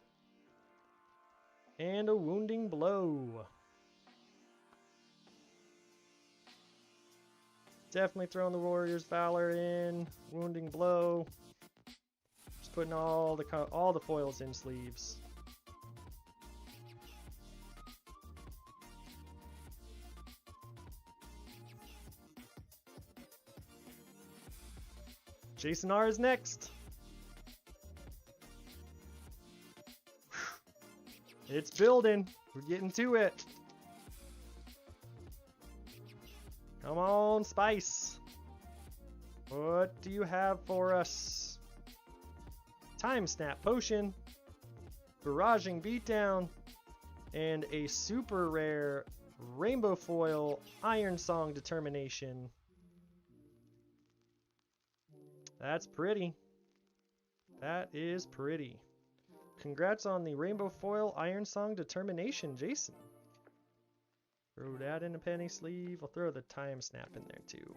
And a Wounding Blow. Definitely throwing the Warrior's Valor in. Wounding Blow. Just putting all the foils in sleeves. Jason R is next. It's building. We're getting to it. Come on, Spice. What do you have for us? Time Snap Potion, Barraging Beatdown, and a super rare Rainbow Foil, Iron Song Determination. That's pretty. That is pretty. Congrats on the Rainbow Foil, Iron Song Determination, Jason. Throw that in a penny sleeve. I'll throw the time snap in there too.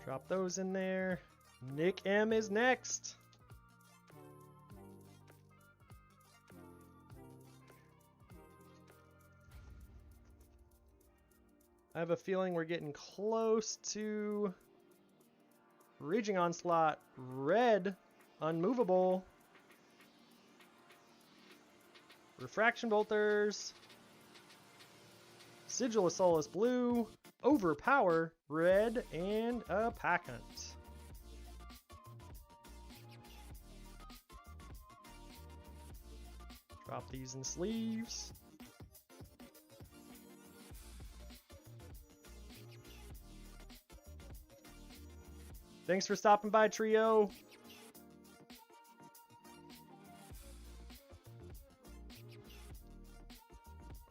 Drop those in there. Nick M is next. I have a feeling we're getting close to Raging Onslaught. Red, unmovable. Refraction Bolters. Sigil of Solace blue. Overpower red, and a Pack Hunt. Drop these in sleeves. Thanks for stopping by, Trio.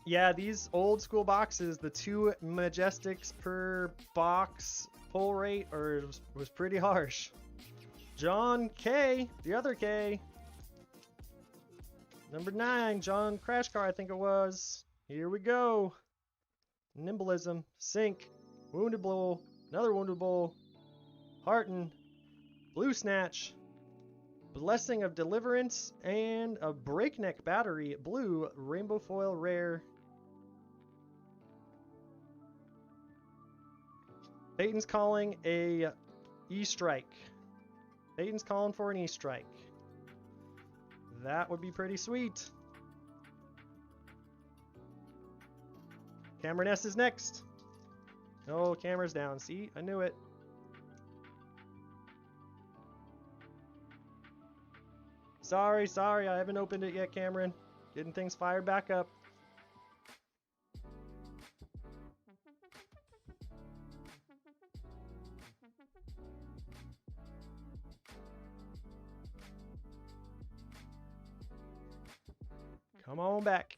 Yeah, these old school boxes, the 2 Majestics per box pull rate was pretty harsh. John K, the other K. Number 9, John Crash Car, I think it was. Here we go. Nimblism, Sink, Wounded Blow, another Wounded Blow, Hearten, Blue Snatch, Blessing of Deliverance, and a Breakneck Battery, blue, Rainbow Foil rare. Peyton's calling a E-Strike. Peyton's calling for an E-Strike. That would be pretty sweet. Cameron S is next. Oh, camera's down. See? I knew it. Sorry, I haven't opened it yet, Cameron. Getting things fired back up. Come on back.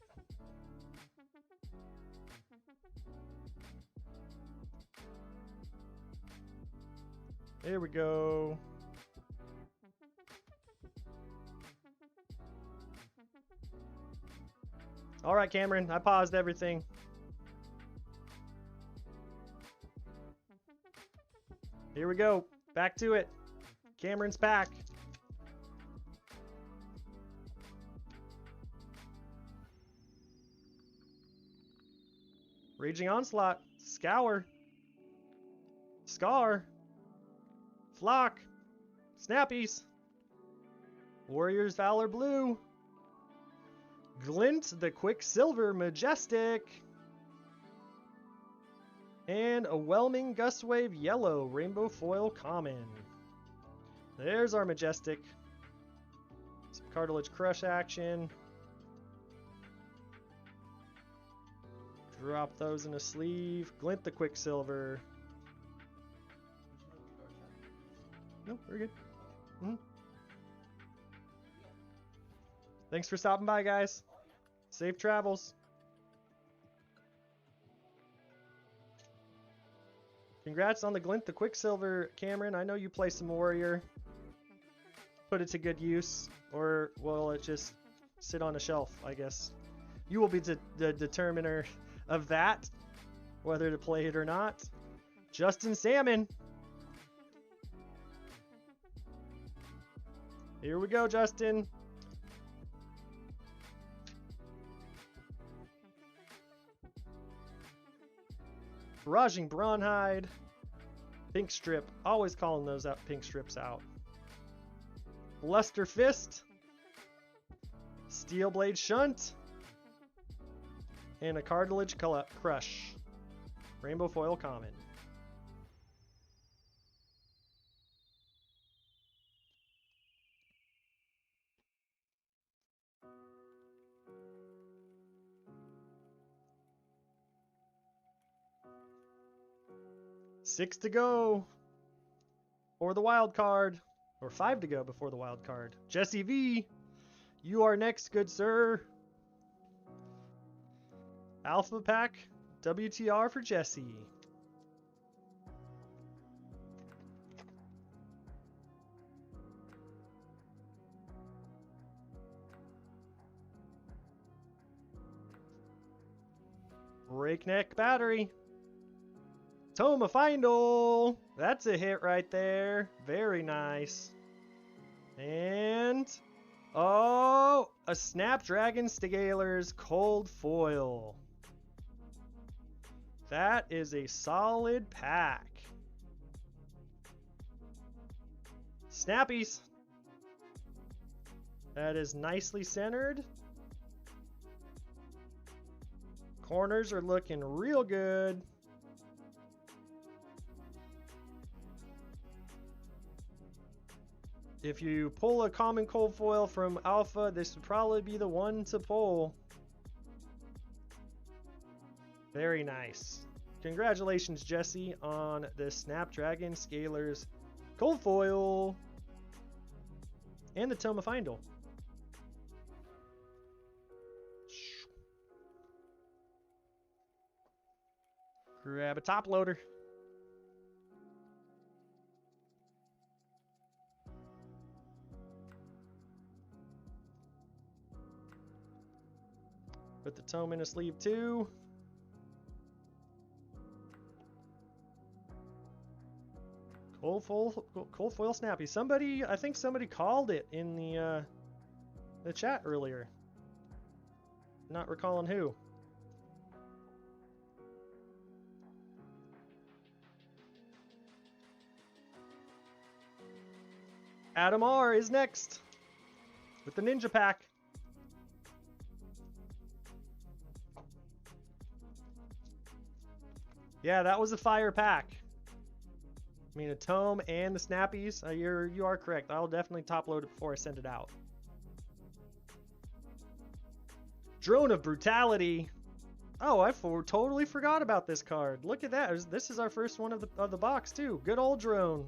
There we go. All right, Cameron, I paused everything. Here we go. Back to it. Cameron's pack. Raging Onslaught, Scour, Scar, Flock, Snappies, Warriors Valor Blue, Glint the Quicksilver Majestic, and a Whelming Gustwave Yellow Rainbow Foil Common. There's our Majestic. Some Cartilage Crush action. Drop those in a sleeve. Glint the Quicksilver. No, we're good. Thanks for stopping by, guys. Safe travels. Congrats on the Glint the Quicksilver, Cameron. I know you play some Warrior. Put it to good use. Or will it just sit on a shelf, I guess. You will be the determiner of that, whether to play it or not. Justin Salmon. Here we go, Justin. Barraging Brawnhide. Pink Strip. Always calling those out, pink strips out. Luster Fist. Steel Blade Shunt. And a Cartilage Crush. Rainbow Foil Common. Six to go. or the wild card, or 5 to go before the wild card. Jesse V, you are next, good sir. Alpha pack, WTR for Jesse. Breakneck battery. Toma Findle. That's a hit right there. Very nice. And oh, a Snapdragon Scaler's cold foil. That is a solid pack. Snappies. That is nicely centered. Corners are looking real good. If you pull a common cold foil from Alpha, this would probably be the one to pull. Very nice. Congratulations, Jesse, on the Snapdragon Scaler's cold foil and the Toma Findle. Grab a top loader. Put the tome in a sleeve too. Cold foil snappy. Somebody, I think somebody called it in the chat earlier. Not recalling who. Adam R is next with the Ninja Pack. Yeah, that was a fire pack. I mean, a tome and the snappies. You are correct. I'll definitely top load it before I send it out. Drone of Brutality. Oh, I totally forgot about this card. Look at that. This is our first one of the box too. Good old drone.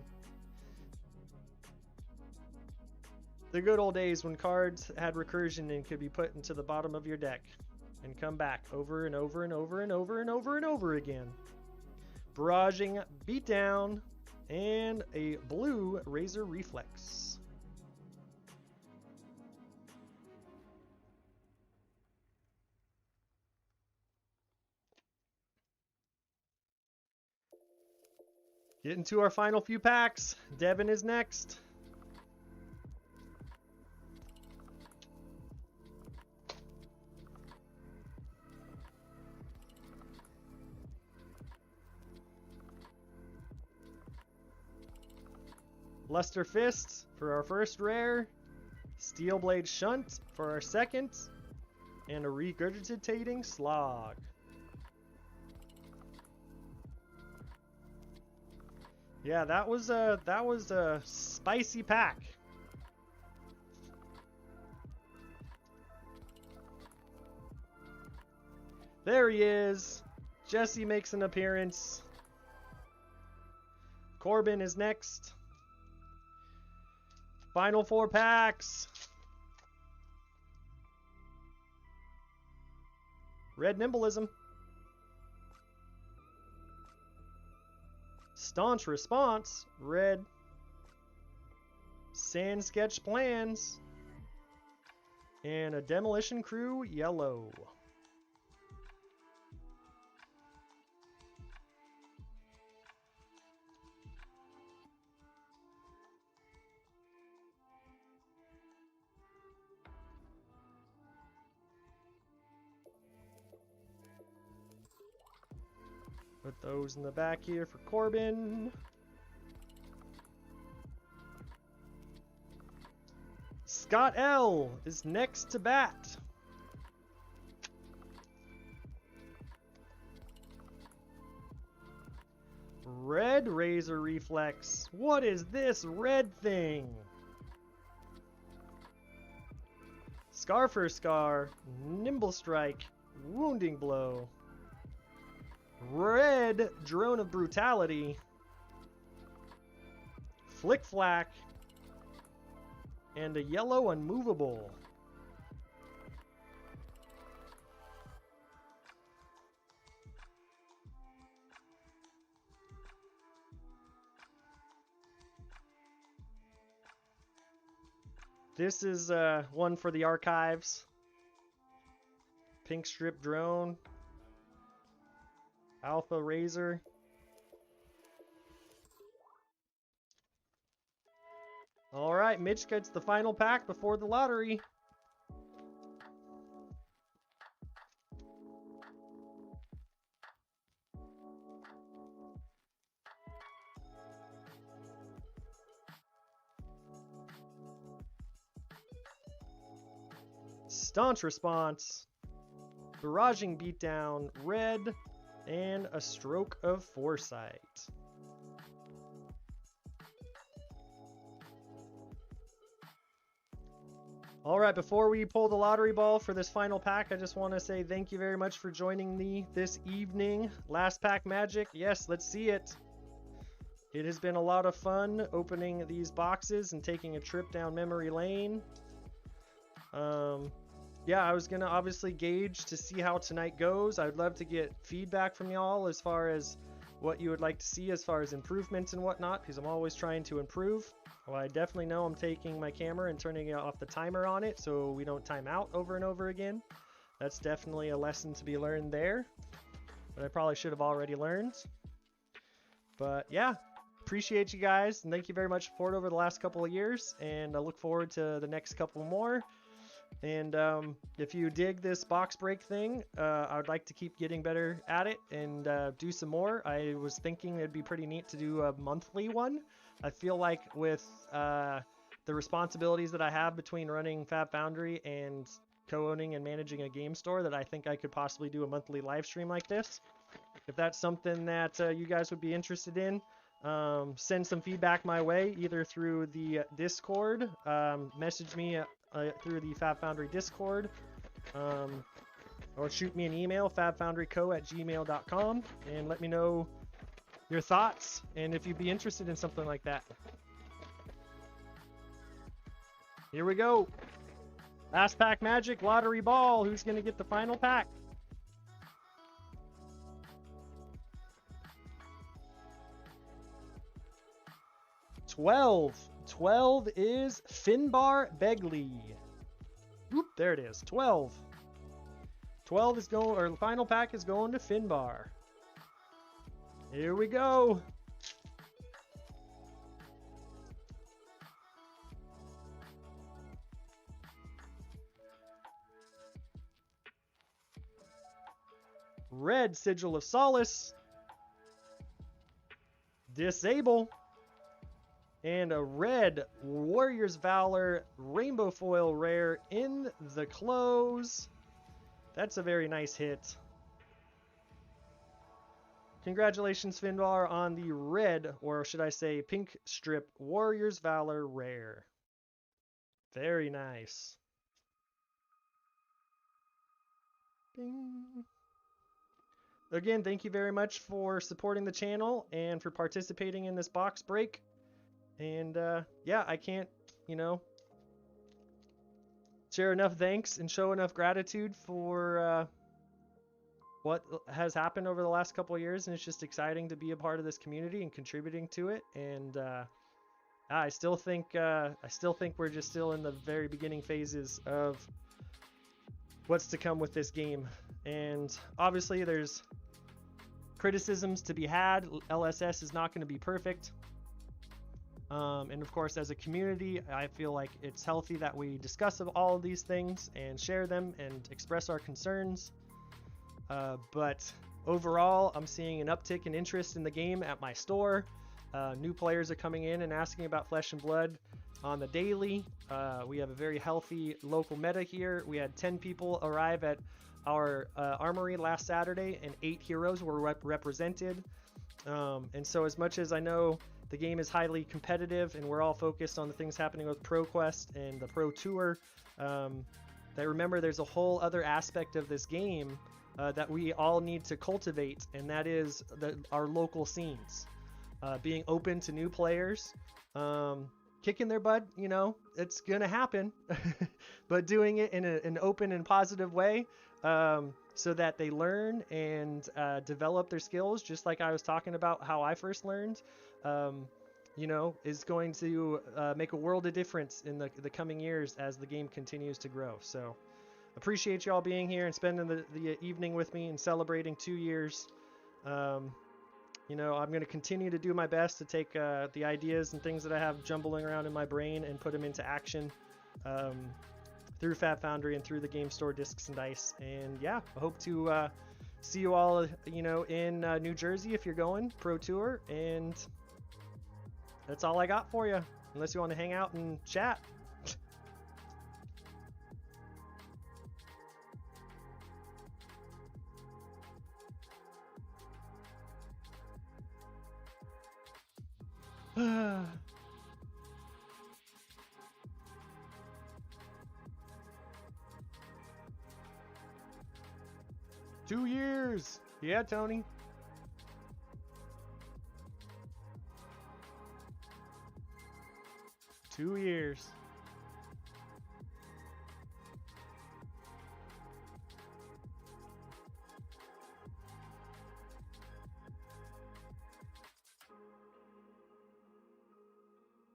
The good old days when cards had recursion and could be put into the bottom of your deck and come back over and over and over and over and over and over again. Barraging Beatdown and a blue Razor Reflex. Getting to our final few packs. Devin is next. Luster Fist for our first rare, Steel Blade Shunt for our second, and a Regurgitating Slog. Yeah, that was a spicy pack. There he is. Jesse makes an appearance. Corbin is next. Final 4 packs. Red Nimbleism. Staunch Response, red. Sand Sketch Plans. And a Demolition Crew, yellow. Put those in the back here for Corbin. Scott L is next to bat. Red Razor Reflex. What is this red thing? Scar for Scar. Nimble Strike. Wounding Blow. Red Drone of Brutality. Flick Flack, and a yellow unmovable. This is one for the archives. Pink Strip Drone. Alpha Razor. Alright, Mitch gets the final pack before the lottery. Staunch Response. Barraging Beatdown. Red. And a Stroke of Foresight. All right, before we pull the lottery ball for this final pack, I just want to say thank you very much for joining me this evening. Last pack magic. Yes, let's see it. It has been a lot of fun opening these boxes and taking a trip down memory lane. Yeah, I was going to obviously gauge to see how tonight goes. I'd love to get feedback from y'all as far as what you would like to see as far as improvements and whatnot, because I'm always trying to improve. Well, I definitely know I'm taking my camera and turning off the timer on it so we don't time out over and over again. That's definitely a lesson to be learned there, but I probably should have already learned. But yeah, appreciate you guys, and thank you very much for support over the last couple of years, and I look forward to the next couple more. And if you dig this box break thing, I would like to keep getting better at it and do some more. I was thinking it'd be pretty neat to do a monthly one. I feel like with the responsibilities that I have between running Fab Foundry and co-owning and managing a game store, that I think I could possibly do a monthly live stream like this. If that's something that you guys would be interested in, send some feedback my way, either through the Discord, message me through the Fab Foundry Discord, or shoot me an email, fabfoundryco@gmail.com, and let me know your thoughts and if you'd be interested in something like that. Here we go. Last pack magic, lottery ball. Who's going to get the final pack? $12. 12 is Finbar Begley. Whoop, there it is. 12. 12 is going, or the final pack is going to Finbar. Here we go. Red Sigil of Solace. Disable. And a red Warrior's Valor Rainbow Foil Rare in the close. That's a very nice hit. Congratulations, Finbar, on the red, or should I say pink strip Warrior's Valor Rare. Very nice. Bing. Again, thank you very much for supporting the channel and for participating in this box break. And yeah, I can't, share enough thanks and show enough gratitude for what has happened over the last couple of years, and it's just exciting to be a part of this community and contributing to it. And I still think we're just still in the very beginning phases of what's to come with this game. And obviously there's criticisms to be had. LSS is not going to be perfect. And of course, as a community, I feel like it's healthy that we discuss all of these things and share them and express our concerns. But overall, I'm seeing an uptick in interest in the game at my store. New players are coming in and asking about Flesh and Blood on the daily. We have a very healthy local meta here. We had 10 people arrive at our armory last Saturday, and 8 heroes were represented. And so as much as I know the game is highly competitive and we're all focused on the things happening with ProQuest and the Pro Tour, remember there's a whole other aspect of this game that we all need to cultivate, and that is our local scenes. being open to new players, kicking their butt. You know, it's gonna happen, but doing it in an open and positive way, so that they learn and develop their skills, just like I was talking about how I first learned. You know, is going to make a world of difference in the coming years as the game continues to grow. So appreciate you all being here and spending the evening with me and celebrating 2 years. You know, I'm going to continue to do my best to take the ideas and things that I have jumbling around in my brain and put them into action through Foundry and through the game store Discs and Dice. And yeah, I hope to see you all, you know, in New Jersey if you're going Pro Tour. And that's all I got for you, unless you want to hang out and chat. Two years. Yeah, Tony. Two years.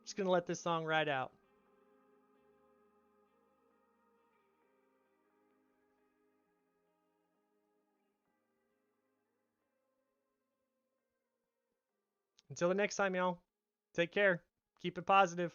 Just gonna let this song ride out. Until the next time, y'all. Take care. Keep it positive.